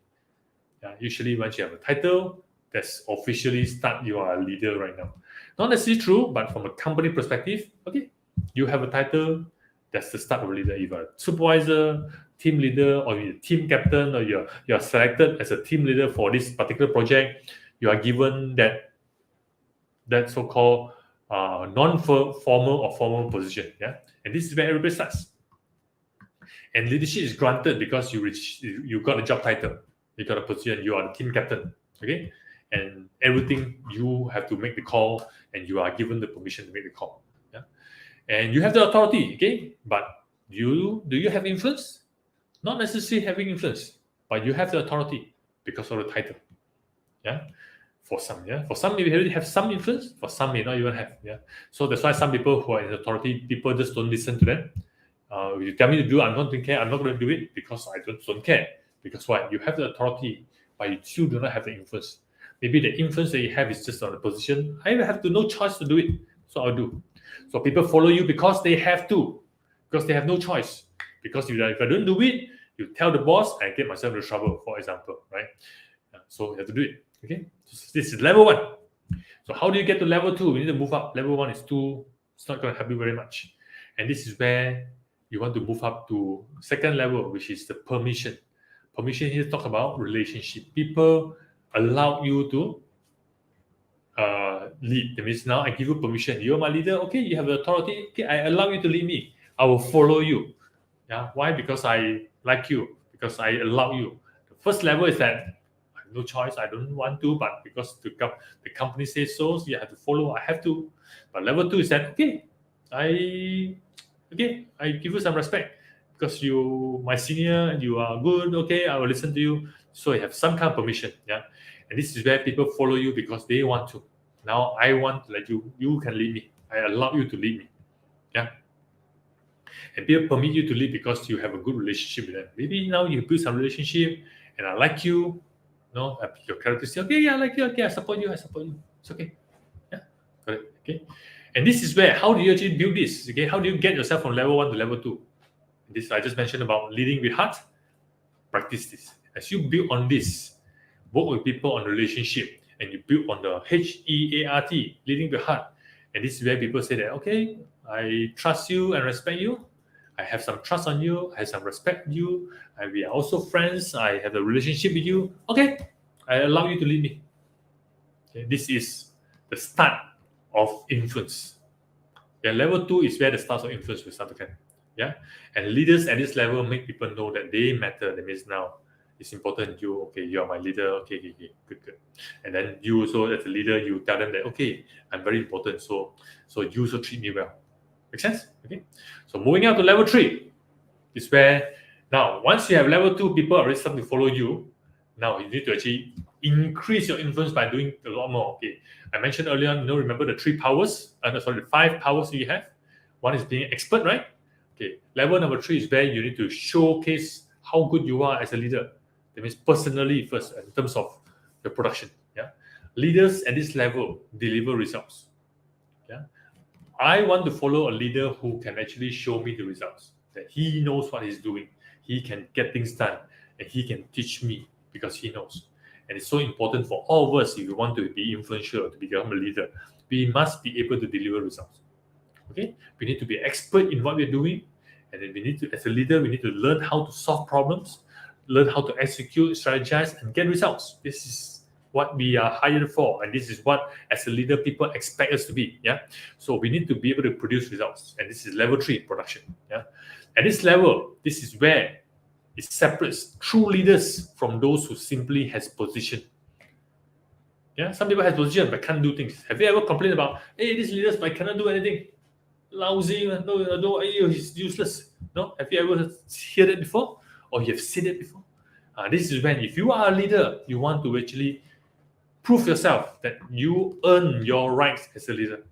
Usually once you have a title, that's officially start you are a leader right now. Not necessarily true, but from a company perspective, okay, you have a title, that's the start of a leader. If you're a supervisor, team leader, or you're a team captain, or you're selected as a team leader for this particular project, you are given that so-called non-formal or formal position. Yeah, and this is where everybody starts. And leadership is granted because you got a job title, you got a position, you are the team captain. Okay, and everything you have to make the call, and you are given the permission to make the call. Yeah, and you have the authority. Okay, but do you have influence? Not necessarily having influence, but you have the authority because of the title. Yeah. For some, yeah. For some, maybe already have some influence. For some, may not even have, yeah. So that's why some people who are in authority, people just don't listen to them. If you tell me to do, I'm not going to care. I'm not going to do it because I don't care. Because why? You have the authority, but you still do not have the influence. Maybe the influence that you have is just on the position. I have no choice to do it, so I'll do. So people follow you because they have to, because they have no choice. Because if I don't do it, you tell the boss, I get myself into trouble, for example, right? So you have to do it. Okay, so this is level 1. So how do you get to level 2? We need to move up. Level 1 is too. It's not going to help you very much, and this is where you want to move up to second level, which is the permission. Permission here talk about relationship. People allow you to lead. That means now I give you permission. You're my leader. Okay, you have the authority. Okay, I allow you to lead me. I will follow you. Yeah, why? Because I like you. Because I allow you. The first level is that I have no choice. I don't want to, but because the company says so you have to follow. I have to. But level 2 is that I give you some respect because you my senior and you are good. Okay, I will listen to you. So you have some kind of permission. Yeah, and this is where people follow you because they want to. Now I want to let you. You can lead me. I allow you to lead me. Yeah. And people permit you to lead because you have a good relationship with them. Maybe now you build some relationship and I like you. No, your character say, okay, yeah, I like you. Okay, I support you. It's okay. Yeah, got it. Okay. And this is where, how do you actually build this? Okay, how do you get yourself from level 1 to level 2? This I just mentioned about leading with heart. Practice this. As you build on this, work with people on relationship, and you build on the HEART, leading with heart. And this is where people say that, okay, I trust you and respect you. I have some trust on you. I have some respect you. And we are also friends. I have a relationship with you. Okay, I allow you to lead me. Okay, this is the start of influence. Yeah, level 2 is where the start of influence will start to come. Yeah, and leaders at this level make people know that they matter. That means now it's important. You are my leader. Okay, good. And then you also as a leader, you tell them that okay, I'm very important. So you also treat me well. Make sense? Okay. So moving on to level 3 is where now once you have level 2, people already start to follow you. Now you need to actually increase your influence by doing a lot more. Okay, I mentioned earlier on. Remember the 3 powers? The 5 powers you have. One is being expert, right? Okay, level number 3 is where you need to showcase how good you are as a leader. That means personally first, in terms of the production. Yeah, leaders at this level deliver results. Yeah, I want to follow a leader who can actually show me the results. That he knows what he's doing, he can get things done, and he can teach me because he knows. And it's so important for all of us if we want to be influential, to become a leader. We must be able to deliver results. Okay, we need to be expert in what we're doing, and then we need to, as a leader, we need to learn how to solve problems, learn how to execute, strategize, and get results. This is what we are hired for, and this is what, as a leader, people expect us to be. Yeah, so we need to be able to produce results, and this is level 3 production. Yeah, at this level, this is where it separates true leaders from those who simply has position. Yeah, some people have position but can't do things. Have you ever complained about, hey, these leaders but cannot do anything? Lousy, no, he's useless. No, have you ever heard it before, or you have seen it before? This is when, if you are a leader, you want to actually prove yourself that you earn your rights as a leader.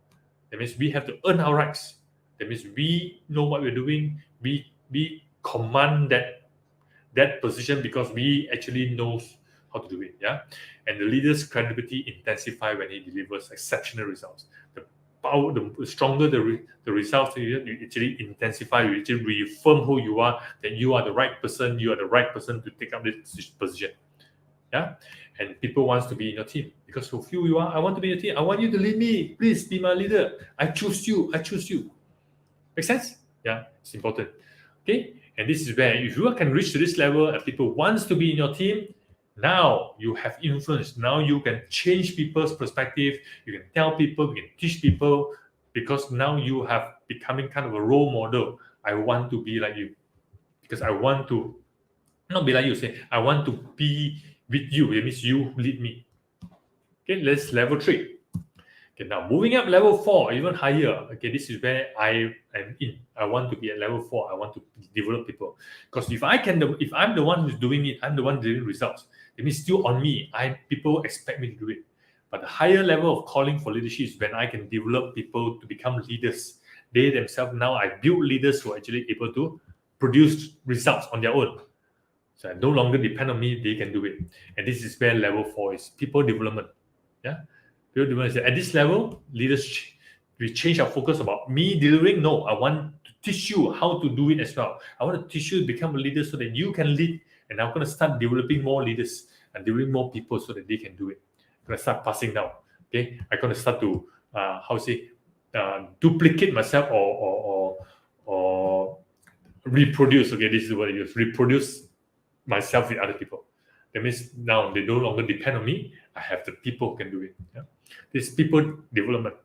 That means we have to earn our rights. That means we know what we're doing. We command that position because we actually knows how to do it. Yeah, and the leader's credibility intensify when he delivers exceptional results. The stronger the results, you actually intensify, you actually reaffirm who you are, that you are the right person, to take up this position. Yeah, and people wants to be in your team because of who you are. I want to be in your team. I want you to lead me. Please be my leader. I choose you. Make sense? Yeah, it's important. Okay, and this is where if you can reach to this level and people wants to be in your team, now you have influence. Now you can change people's perspective. You can tell people, you can teach people, because now you have becoming kind of a role model. I want to be like you because I want to not be like you. Say I want to be with you. It means you lead me. Okay, let's level 3. Okay, now moving up level 4, even higher. Okay, this is where I am in. I want to be at level 4. I want to develop people. Because if I'm the one who's doing it, I'm the one delivering results. It means still on me. People expect me to do it. But the higher level of calling for leadership is when I can develop people to become leaders. They themselves, now I build leaders who are actually able to produce results on their own. So I no longer depend on me, they can do it. And this is where level 4 is people development. Yeah. People development is at this level, leaders, we change our focus about me delivering. No, I want to teach you how to do it as well. I want to teach you to become a leader so that you can lead. And I'm going to start developing more leaders and developing more people so that they can do it. I'm going to start passing down. Okay. I'm going to start to, duplicate myself or reproduce. Okay. This is what I use. Reproduce myself with other people. That means now they no longer depend on me. I have the people who can do it. Yeah? This people development.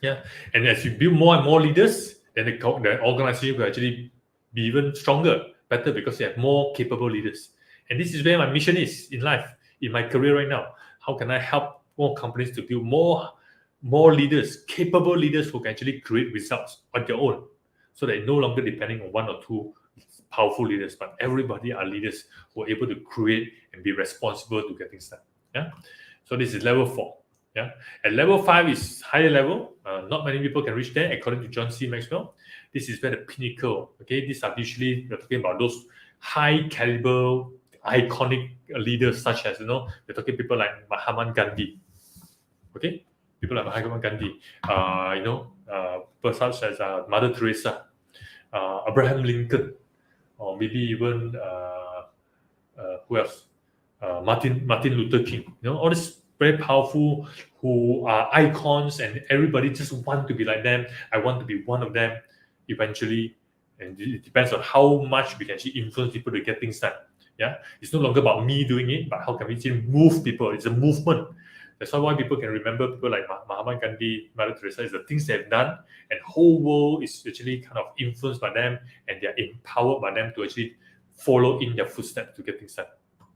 Yeah, and as you build more and more leaders, then the organization will actually be even stronger, better, because you have more capable leaders. And this is where my mission is in life, in my career right now. How can I help more companies to build more leaders, capable leaders who can actually create results on their own, so they're no longer depending on one or two powerful leaders, but everybody are leaders who are able to create and be responsible to get things done. Yeah. So this is level 4. Yeah. And level 5 is higher level. Not many people can reach there, according to John C. Maxwell. This is where the pinnacle. Okay. These are usually, we're talking about those high caliber, iconic leaders, such as, we're talking people like Mahatma Gandhi. Okay. People like Mahatma Gandhi. Such as Mother Teresa, Abraham Lincoln, or maybe even who else? Martin Luther King. All these very powerful who are icons, and everybody just want to be like them. I want to be one of them eventually. And it depends on how much we can actually influence people to get things done. Yeah, it's no longer about me doing it, but how can we actually move people? It's a movement. That's why people can remember people like Mahatma Gandhi, Mother Teresa, is the things they've done, and whole world is actually kind of influenced by them, and they're empowered by them to actually follow in their footsteps to get things done.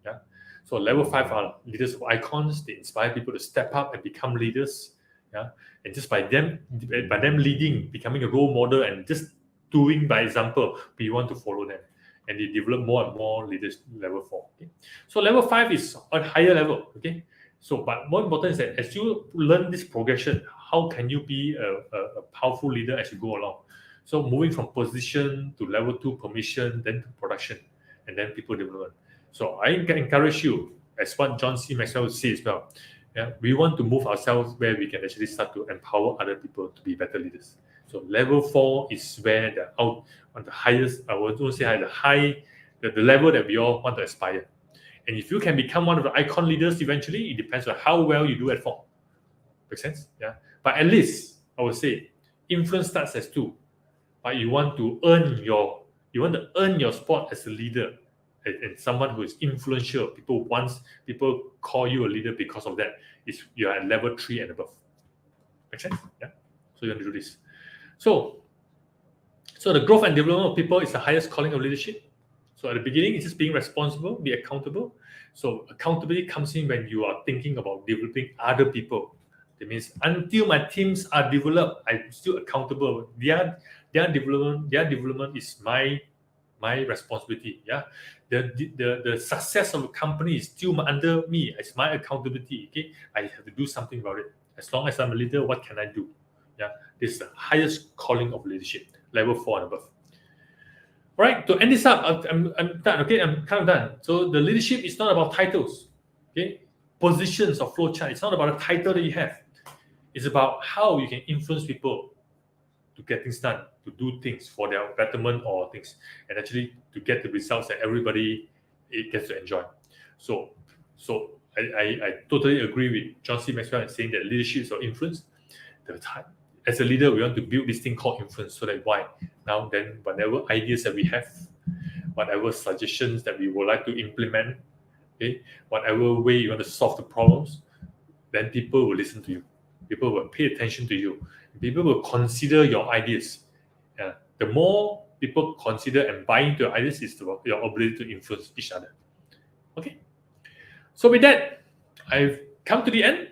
Yeah. So level 5 are leaders of icons. They inspire people to step up and become leaders. Yeah. And just by them leading, becoming a role model, and just doing by example, we want to follow them. And they develop more and more leaders, level 4. Okay? So level 5 is a higher level. Okay. So, but more important is that as you learn this progression, how can you be a powerful leader as you go along? So moving from position to level 2, permission, then to production, and then people development. So I encourage you, as what John C. Maxwell says as well, yeah, we want to move ourselves where we can actually start to empower other people to be better leaders. So level 4 is where on the highest, I would say the level that we all want to aspire. And if you can become one of the icon leaders eventually, it depends on how well you do at 4. Make sense? Yeah. But at least I would say influence starts as 2. But you want to earn your spot as a leader and someone who is influential. People call you a leader because of that. You're at level 3 and above. Make sense? Yeah. So you want to do this. So the growth and development of people is the highest calling of leadership. So at the beginning, it's just being responsible, be accountable. So accountability comes in when you are thinking about developing other people. That means until my teams are developed, I'm still accountable. Their development is my responsibility. Yeah, the success of a company is still under me. It's my accountability. Okay, I have to do something about it. As long as I'm a leader, what can I do? Yeah, this is the highest calling of leadership, level 4 and above. All right, to end this up, I'm done. Okay, I'm kind of done. So the leadership is not about titles. Okay, positions or flowchart. It's not about a title that you have. It's about how you can influence people to get things done, to do things for their betterment or things, and actually to get the results that everybody gets to enjoy. So I totally agree with John C. Maxwell in saying that leadership is about influence. As a leader, we want to build this thing called influence, so that now then whatever ideas that we have, whatever suggestions that we would like to implement, okay, whatever way you want to solve the problems, then people will listen to you. People will pay attention to you. People will consider your ideas. The more people consider and buy into your ideas, is your ability to influence each other. Okay. So with that, I've come to the end.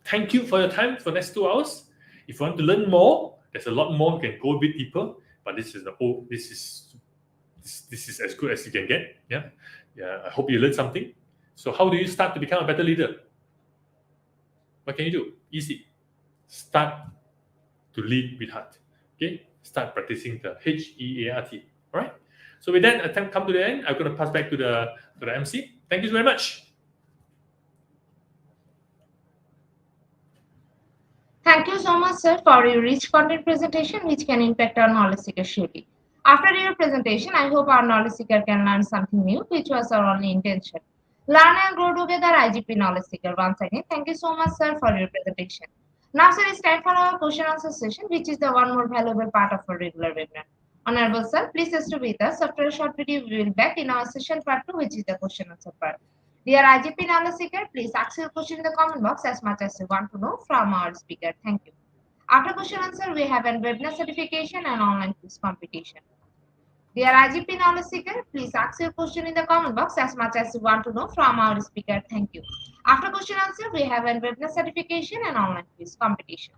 Thank you for your time for the next 2 hours. If you want to learn more, there's a lot more. You can go a bit deeper, but this is as good as you can get. Yeah. I hope you learned something. So how do you start to become a better leader? what can you do? Easy. Start to lead with heart. Okay, start practicing the HEART. All right. So with that, attempt come to the end. I'm going to pass back to the MC. Thank you very much. Thank you so much, sir, for your rich content presentation, which can impact our knowledge seeker surely. After your presentation, I hope our knowledge seeker can learn something new, which was our only intention. Learn and grow together, IGP knowledge seeker. Once again, thank you so much, sir, for your presentation. Now, sir, it's time for our question answer session, which is the one more valuable part of our regular webinar. Honorable sir, please stay with us. After a short video, we will be back in our session part 2, which is the question answer part. Dear IGP knowledge seeker, please ask your question in the comment box as much as you want to know from our speaker. Thank you. After question answer, we have a webinar certification and online quiz competition. Dear IGP knowledge seeker, please ask your question in the comment box as much as you want to know from our speaker. Thank you. After question answer, we have a webinar certification and online quiz competition.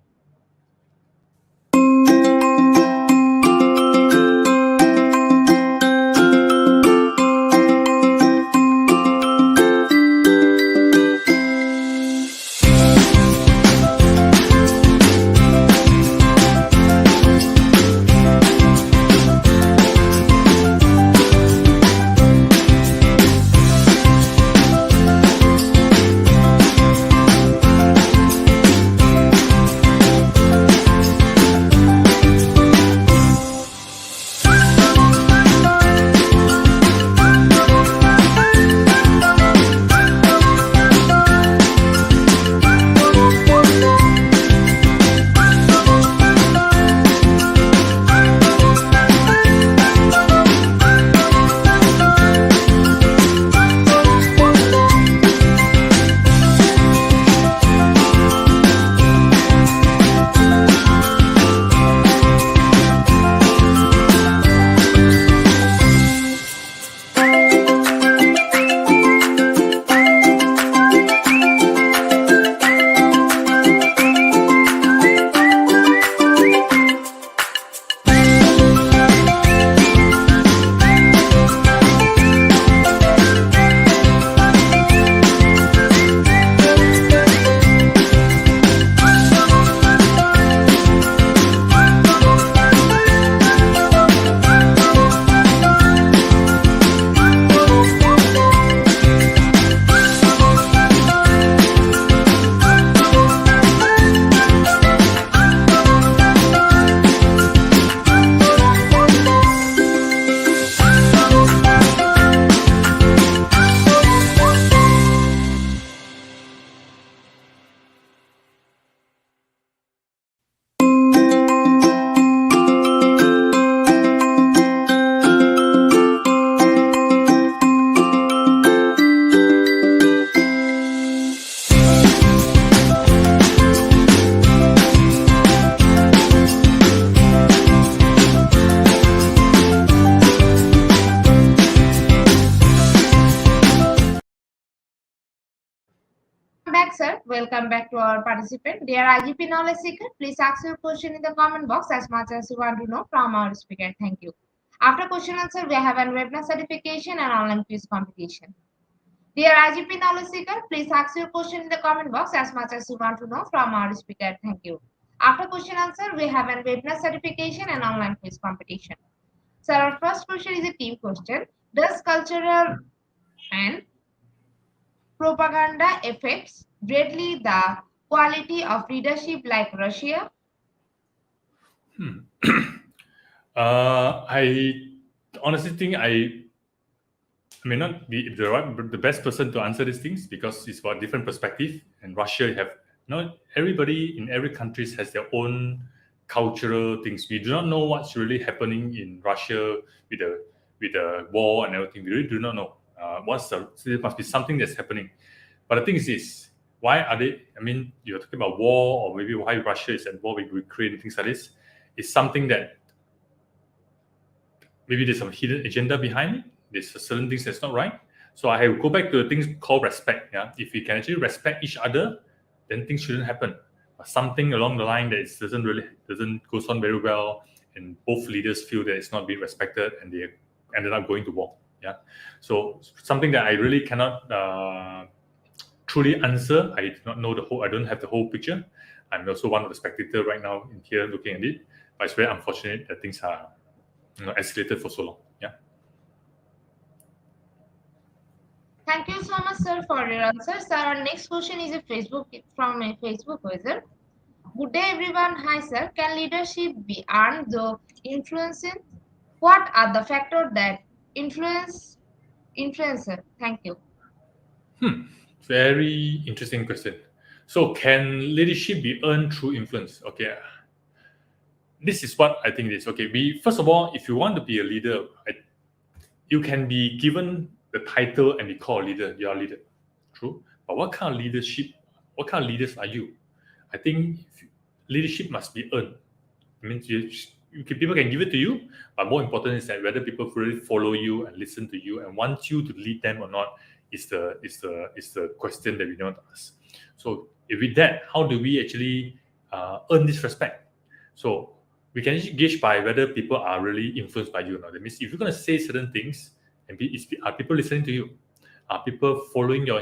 Welcome back to our participant. Dear IGP knowledge seeker, please ask your question in the comment box as much as you want to know from our speaker. Thank you. After question answer, we have a webinar certification and online quiz competition. Dear IGP knowledge seeker, please ask your question in the comment box as much as you want to know from our speaker. Thank you. After question answer, we have a webinar certification and online quiz competition. So our first question is a team question. Does cultural and propaganda affects greatly the quality of leadership like Russia? I honestly think I may not be the best person to answer these things because it's about different perspective. And Russia have everybody in every country has their own cultural things. We do not know what's really happening in Russia with the war and everything. We really do not know. There must be something that's happening. But the thing is this: why are they? I mean, you're talking about war, or maybe why Russia is involved with Ukraine and things like this. It's something that maybe there's some hidden agenda behind it. There's certain things that's not right. So I go back to the things called respect. Yeah, if we can actually respect each other, then things shouldn't happen. But something along the line that doesn't goes on very well, and both leaders feel that it's not being respected, and they ended up going to war. Yeah, so something that I really cannot truly answer. I do not know the whole. I don't have the whole picture. I'm also one of the spectators right now in here looking at it. But it's very unfortunate that things are escalated for so long. Yeah. Thank you so much, sir, for your answers. Sir, our next question is from a Facebook user. Good day, everyone. Hi, sir. Can leadership be earned though influencing? What are the factors that influence influencer? Thank you. Very interesting question. So, can leadership be earned through influence? Okay. This is what I think it is. Okay. First of all, if you want to be a leader, you can be given the title and be called a leader. You are a leader. True. But what kind of leadership? What kind of leaders are you? I think leadership must be earned. It means people can give it to you, but more important is that whether people really follow you and listen to you and want you to lead them or not is the question that we want to ask. So with that, how do we actually earn this respect? So we can gauge by whether people are really influenced by you or not. That means if you're going to say certain things, and are people listening to you? Are people following your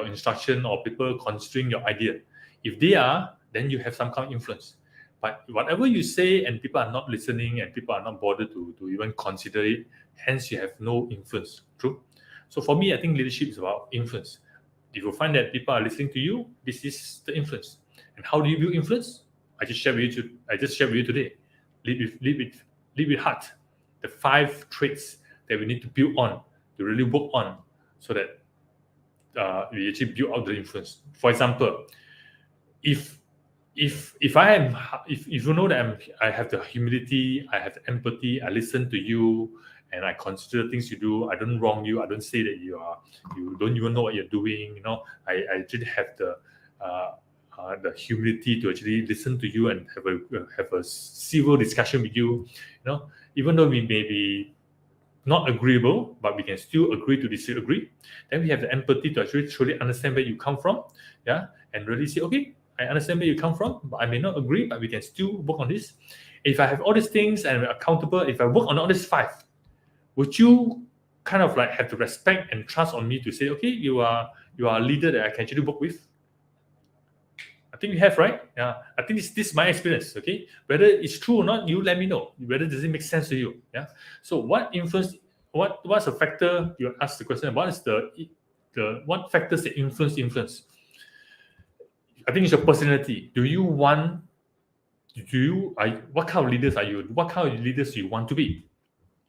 instruction, or people considering your idea? If they are, then you have some kind of influence. But whatever you say and people are not listening and people are not bothered to even consider it, hence you have no influence. True? So for me, I think leadership is about influence. If you find that people are listening to you, this is the influence. And how do you build influence? I just shared with you today. Lead with heart. The 5 traits that we need to build on, to really work on, so that we actually build out the influence. For example, if you know that I have the humility, I have the empathy, I listen to you, and I consider things you do, I don't wrong you, I don't say that you don't even know what you're doing. I actually have the humility to actually listen to you and have a civil discussion with you. Even though we may be not agreeable, but we can still agree to disagree. Then we have the empathy to actually truly understand where you come from, and really say, okay, I understand where you come from, but I may not agree, but we can still work on this. If I have all these things and we're accountable, if I work on all these 5, would you kind of like have the respect and trust on me to say, okay, you are a leader that I can actually work with? I think you have, right? Yeah. I think this is my experience. Okay, whether it's true or not, you let me know. Whether does it make sense to you? Yeah. So what influence? What's the factor? You ask the question. What is what factors that influence? I think it's your personality. What kind of leaders are you? What kind of leaders do you want to be?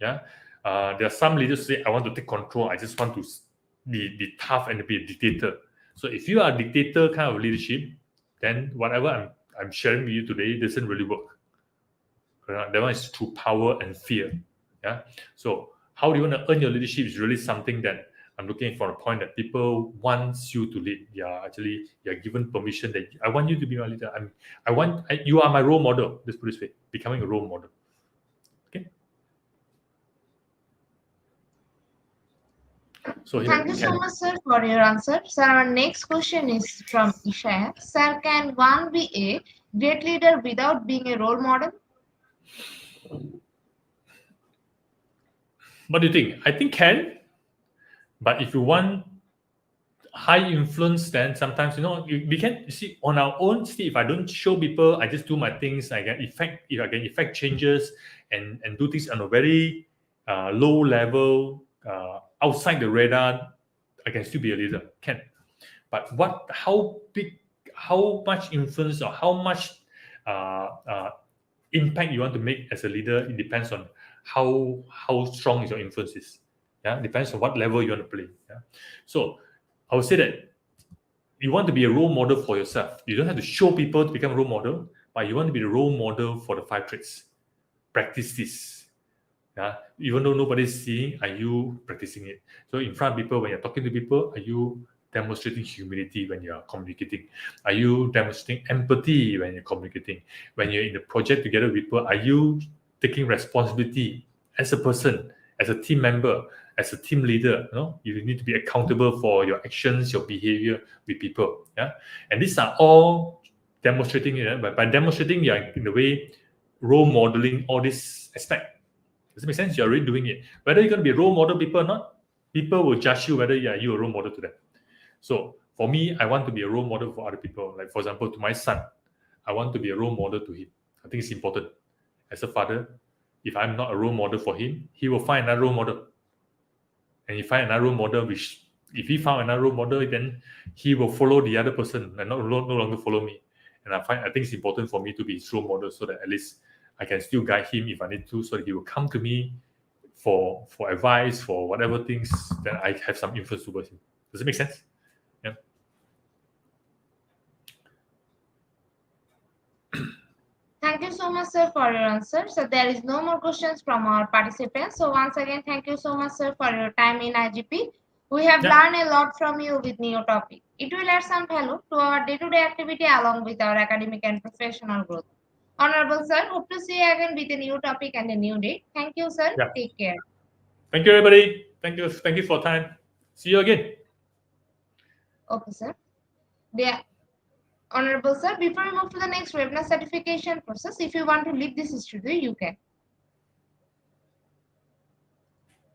Yeah. There are some leaders who say, I want to take control. I just want to be tough and be a dictator. So if you are a dictator kind of leadership, then whatever I'm sharing with you today doesn't really work. That one is through power and fear. Yeah. So how do you want to earn your leadership is really something that I'm looking for, a point that people want you to lead. You're given permission that I want you to be my leader. You are my role model. Let's put it this way: becoming a role model. Okay. So thank you so much, sir, for your answer. Sir, our next question is from Isha. Sir, can one be a great leader without being a role model? What do you think? I think can. But if you want high influence, then sometimes we can see on our own. See, if I don't show people, I just do my things. I can effect changes and do things on a very low level, outside the radar. I can still be a leader. Can. But how much influence or how much impact you want to make as a leader? It depends on how strong is your influence is. Yeah, depends on what level you want to play. Yeah, so I would say that you want to be a role model for yourself. You don't have to show people to become a role model, but you want to be the role model for the 5 traits. Practice this. Yeah, even though nobody's seeing, are you practicing it? So in front of people, when you're talking to people, are you demonstrating humility when you are communicating? Are you demonstrating empathy when you're communicating? When you're in the project together with people, are you taking responsibility as a person, as a team member, as a team leader? You need to be accountable for your actions, your behavior with people. Yeah, and these are all demonstrating it. But by demonstrating, you are in a way role modeling all this aspect. Does it make sense? You're already doing it. Whether you're going to be a role model people or not, people will judge you whether you're a role model to them. So For me, I want to be a role model for other people. Like, for example, to my son, I want to be a role model to him. I think it's important. As a father, if I'm not a role model for him, he will find another role model. And he find another role model, which if he found another role model, then he will follow the other person and no longer follow me. And I think it's important for me to be his role model so that at least I can still guide him if I need to, so that he will come to me for advice, for whatever things that I have some influence towards him. Does it make sense? Yeah. Thank you so much, sir, for your answer. So there is no more questions from our participants. So once again, thank you so much, sir, for your time in IGP. We have learned a lot from you with new topic. It will add some value to our day-to-day activity along with our academic and professional growth. Honorable sir, hope to see you again with a new topic and a new date. Thank you, sir. Yeah. Take care. Thank you, everybody. Thank you for your time. See you again. Okay, sir. Honorable sir, before we move to the next webinar certification process, if you want to leave this studio, you can.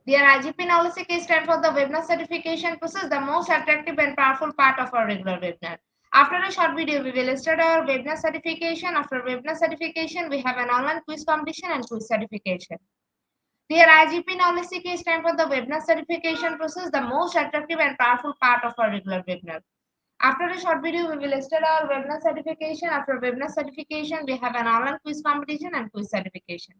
Dear IGP Knowledge Seeker stand for the webinar certification process, the most attractive and powerful part of our regular webinar. After a short video, we will start our webinar certification. After webinar certification, we have an online quiz competition and quiz certification. Dear IGP Knowledge Seeker stand for the webinar certification process, the most attractive and powerful part of our regular webinar. After a short video, we will start our webinar certification. After webinar certification, we have an online quiz competition and quiz certification.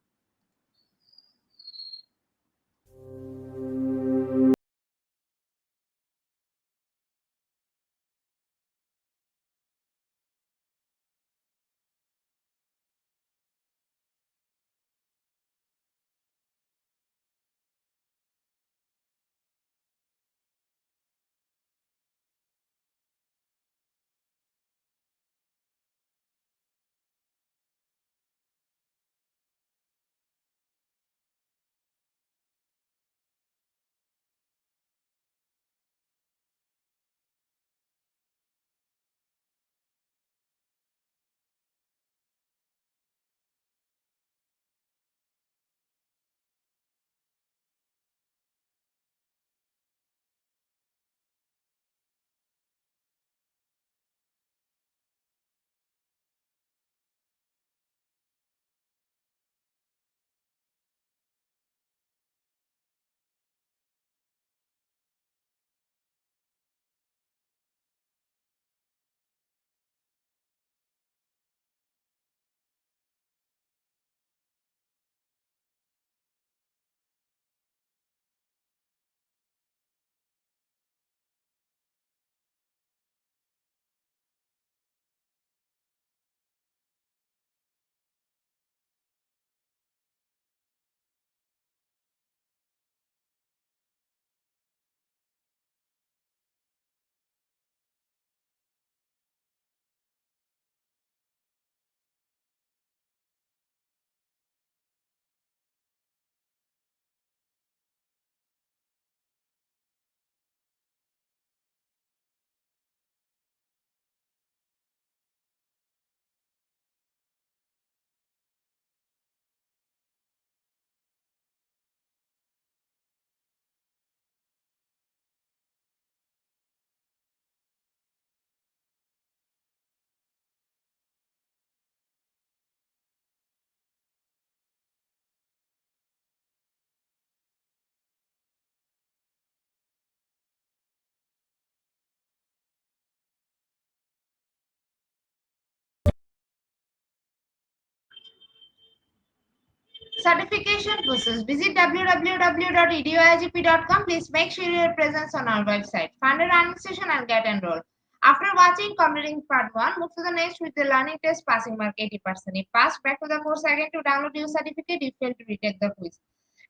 Certification process. Visit www.eduigp.com. Please make sure your presence on our website. Find a learning session and get enrolled. After watching completing part 1, move to the next with the learning test passing mark 80%. If passed, back to the course again to download your certificate. If failed to retake the quiz.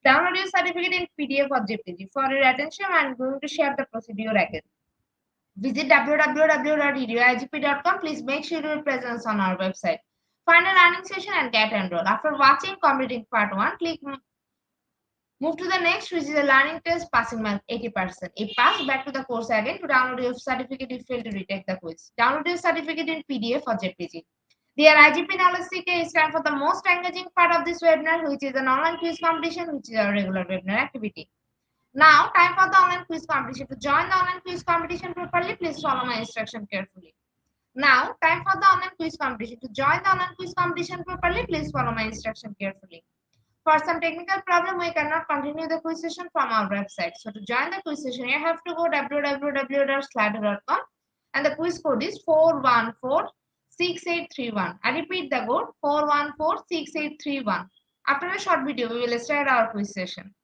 Download your certificate in PDF or JPG. For your attention, I am going to share the procedure again. Visit www.eduigp.com. Please make sure your presence on our website. Find a learning session and get enrolled. After watching completing part 1, move to the next, which is a learning test passing mark 80%. If passed, back to the course again to download your certificate if failed to retake the quiz. Download your certificate in PDF or JPG. Dear IGP Knowledge Seeker, it's time for the most engaging part of this webinar, which is an online quiz competition, which is our regular webinar activity. Now, time for the online quiz competition. To join the online quiz competition properly, please follow my instruction carefully. Now, time for the online quiz competition. To join the online quiz competition properly, please follow my instruction carefully. For some technical problem, we cannot continue the quiz session from our website. So to join the quiz session, you have to go www.slido.com and the quiz code is 4146831. I repeat the code 4146831. After a short video, we will start our quiz session.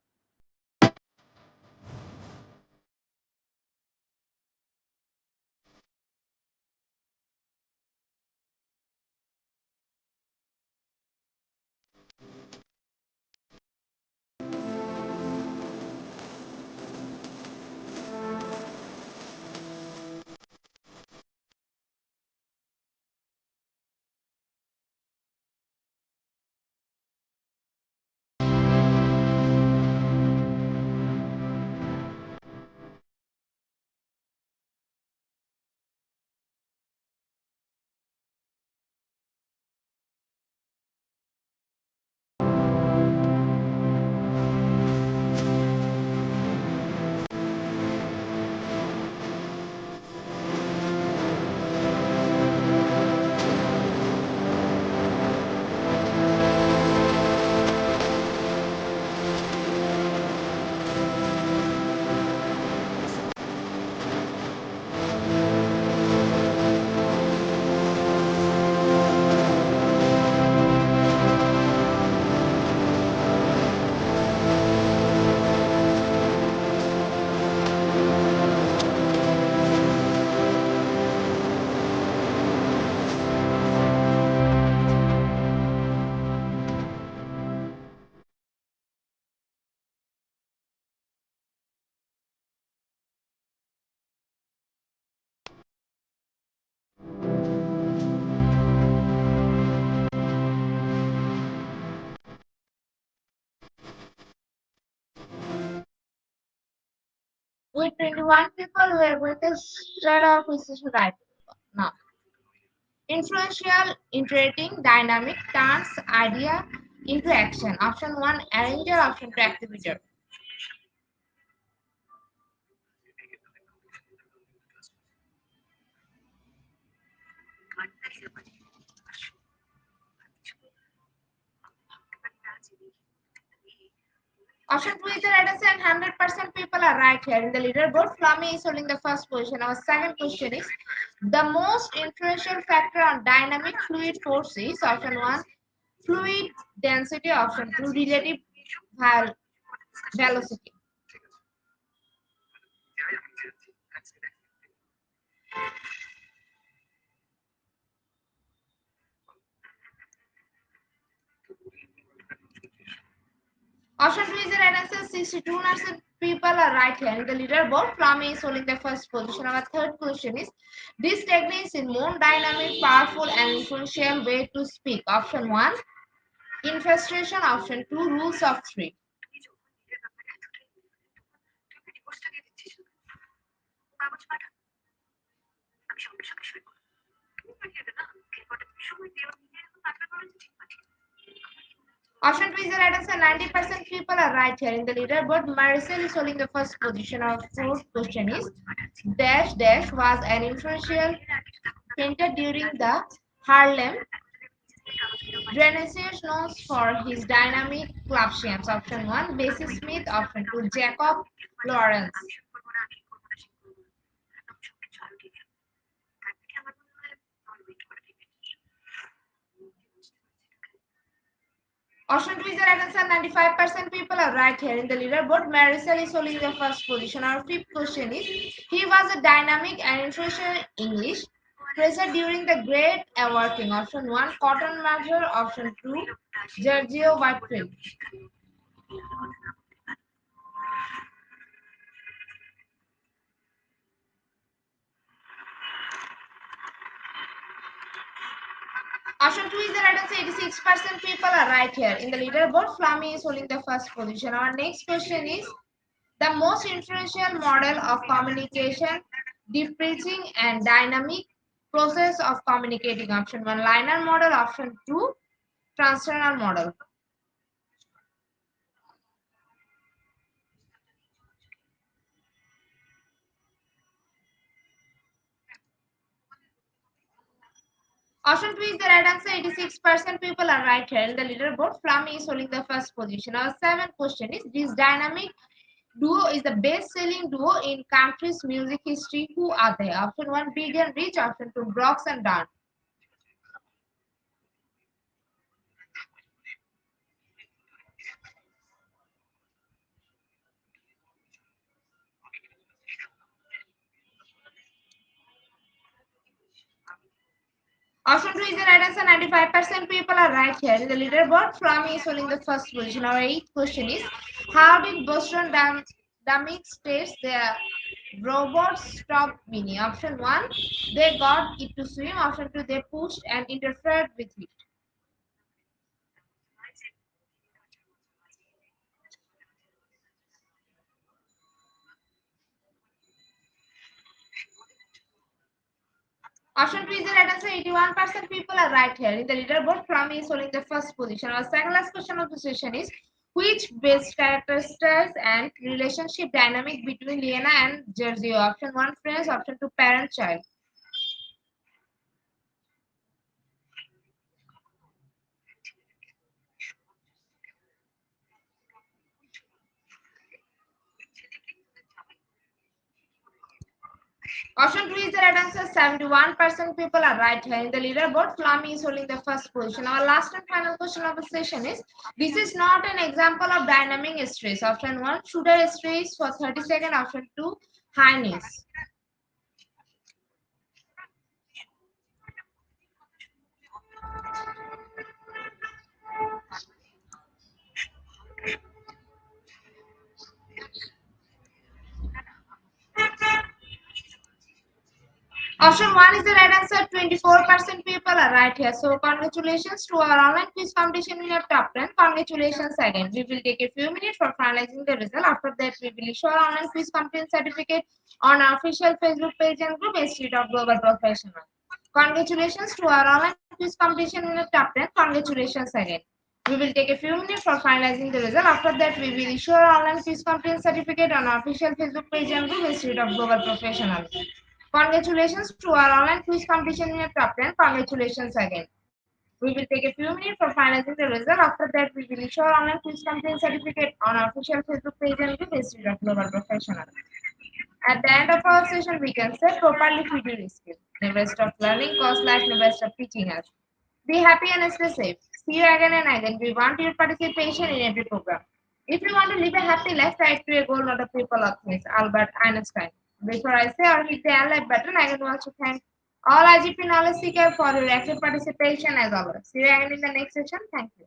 With 21 people, we are going to start our quiz session right now. Influential, iterating, dynamic, turns idea into action. Option 1, arranger. Option 2, activator. Option 2 is the right answer and 100% people are right here. In the leaderboard, Flammy is holding the first position. Our second question is, the most influential factor on dynamic fluid force is option 1, fluid density, option 2, relative velocity. Option 2 is the right answer. 62% people are right here. In the leaderboard, Flammy is holding the first position. Our third question is, this technique is more dynamic, powerful, and influential way to speak. Option 1, infestation. Option 2, rules of three. Option 2 is the right answer. 90% people are right here. In the leaderboard, Maricel is holding the first position. Our fourth question is, Dash Dash was an influential painter during the Harlem Renaissance, known for his dynamic clubships. Option 1, Bessie Smith. Option 2, Jacob Lawrence. Option 2 is the right answer. 95% people are right here. In the leaderboard, Maricel is holding the first position. Our fifth question is, he was a dynamic and influential English preacher during the Great Awakening. Option 1, Cotton Mather. Option 2, Giorgio Whitefield. Option 2 is the right answer. 86% people are right here. In the leaderboard, Flammy is holding the first position. Our next question is, the most influential model of communication, deep preaching, and dynamic process of communicating. Option 1, liner model. Option 2, transactional model. Option 2 is the right answer. 86% people are right here. In the leaderboard, Flammy is holding the first position. Our seventh question is, this dynamic duo is the best-selling duo in country's music history. Who are they? Option 1, Big and Rich. Option 2, Brox and Dunn. Option 2 is the right answer. 95% people are right here. In the leaderboard, Flammy is holding the first position. Our eighth question is, how did Boston Dynamics test their robots stop Winnie? Option 1, they got it to swim. Option 2, they pushed and interfered with it. Option 2 is the right answer. 81% people are right here. In the leaderboard, Flammy is holding the first position. Our second last question of the session is, which best characteristics and relationship dynamic between Liana and Giorgio? Option 1, friends. Option 2, parent-child. Option 2 is the right answer. 71% people are right here. In the leaderboard, Flammy is holding the first position. Our last and final question of the session is, this is not an example of dynamic stress. Option 1, shooter stress for 30 seconds. Option 2, highness. Option 1 is the right answer. 24% people are right here. So congratulations to our online quiz competition in your top 10. Congratulations again. We will take a few minutes for finalizing the result. After that, we will issue our online quiz competition certificate on our official Facebook page and group Institute of Global Professional. Congratulations to our online quiz competition in the top 10. Congratulations again. We will take a few minutes for finalizing the result. After that, we will issue our online quiz competition certificate on our official Facebook page and group Institute of Global Professional. Congratulations to our online quiz competition in your top 10. Congratulations again. We will take a few minutes for finalizing the result. After that, we will issue our online quiz competition certificate on our official Facebook page and the Institute of Global Professional. At the end of our session, we can say properly feed your skill. Never stop learning, cause life never stop teaching us. Be happy and stay safe. See you again and again. We want your participation in every program. If you want to live a happy life, try to a goal, not a people of things. Albert Einstein. Before I say or hit the like button, I want to thank all IGP knowledge seekers for your active participation as always. See you again in the next session. Thank you.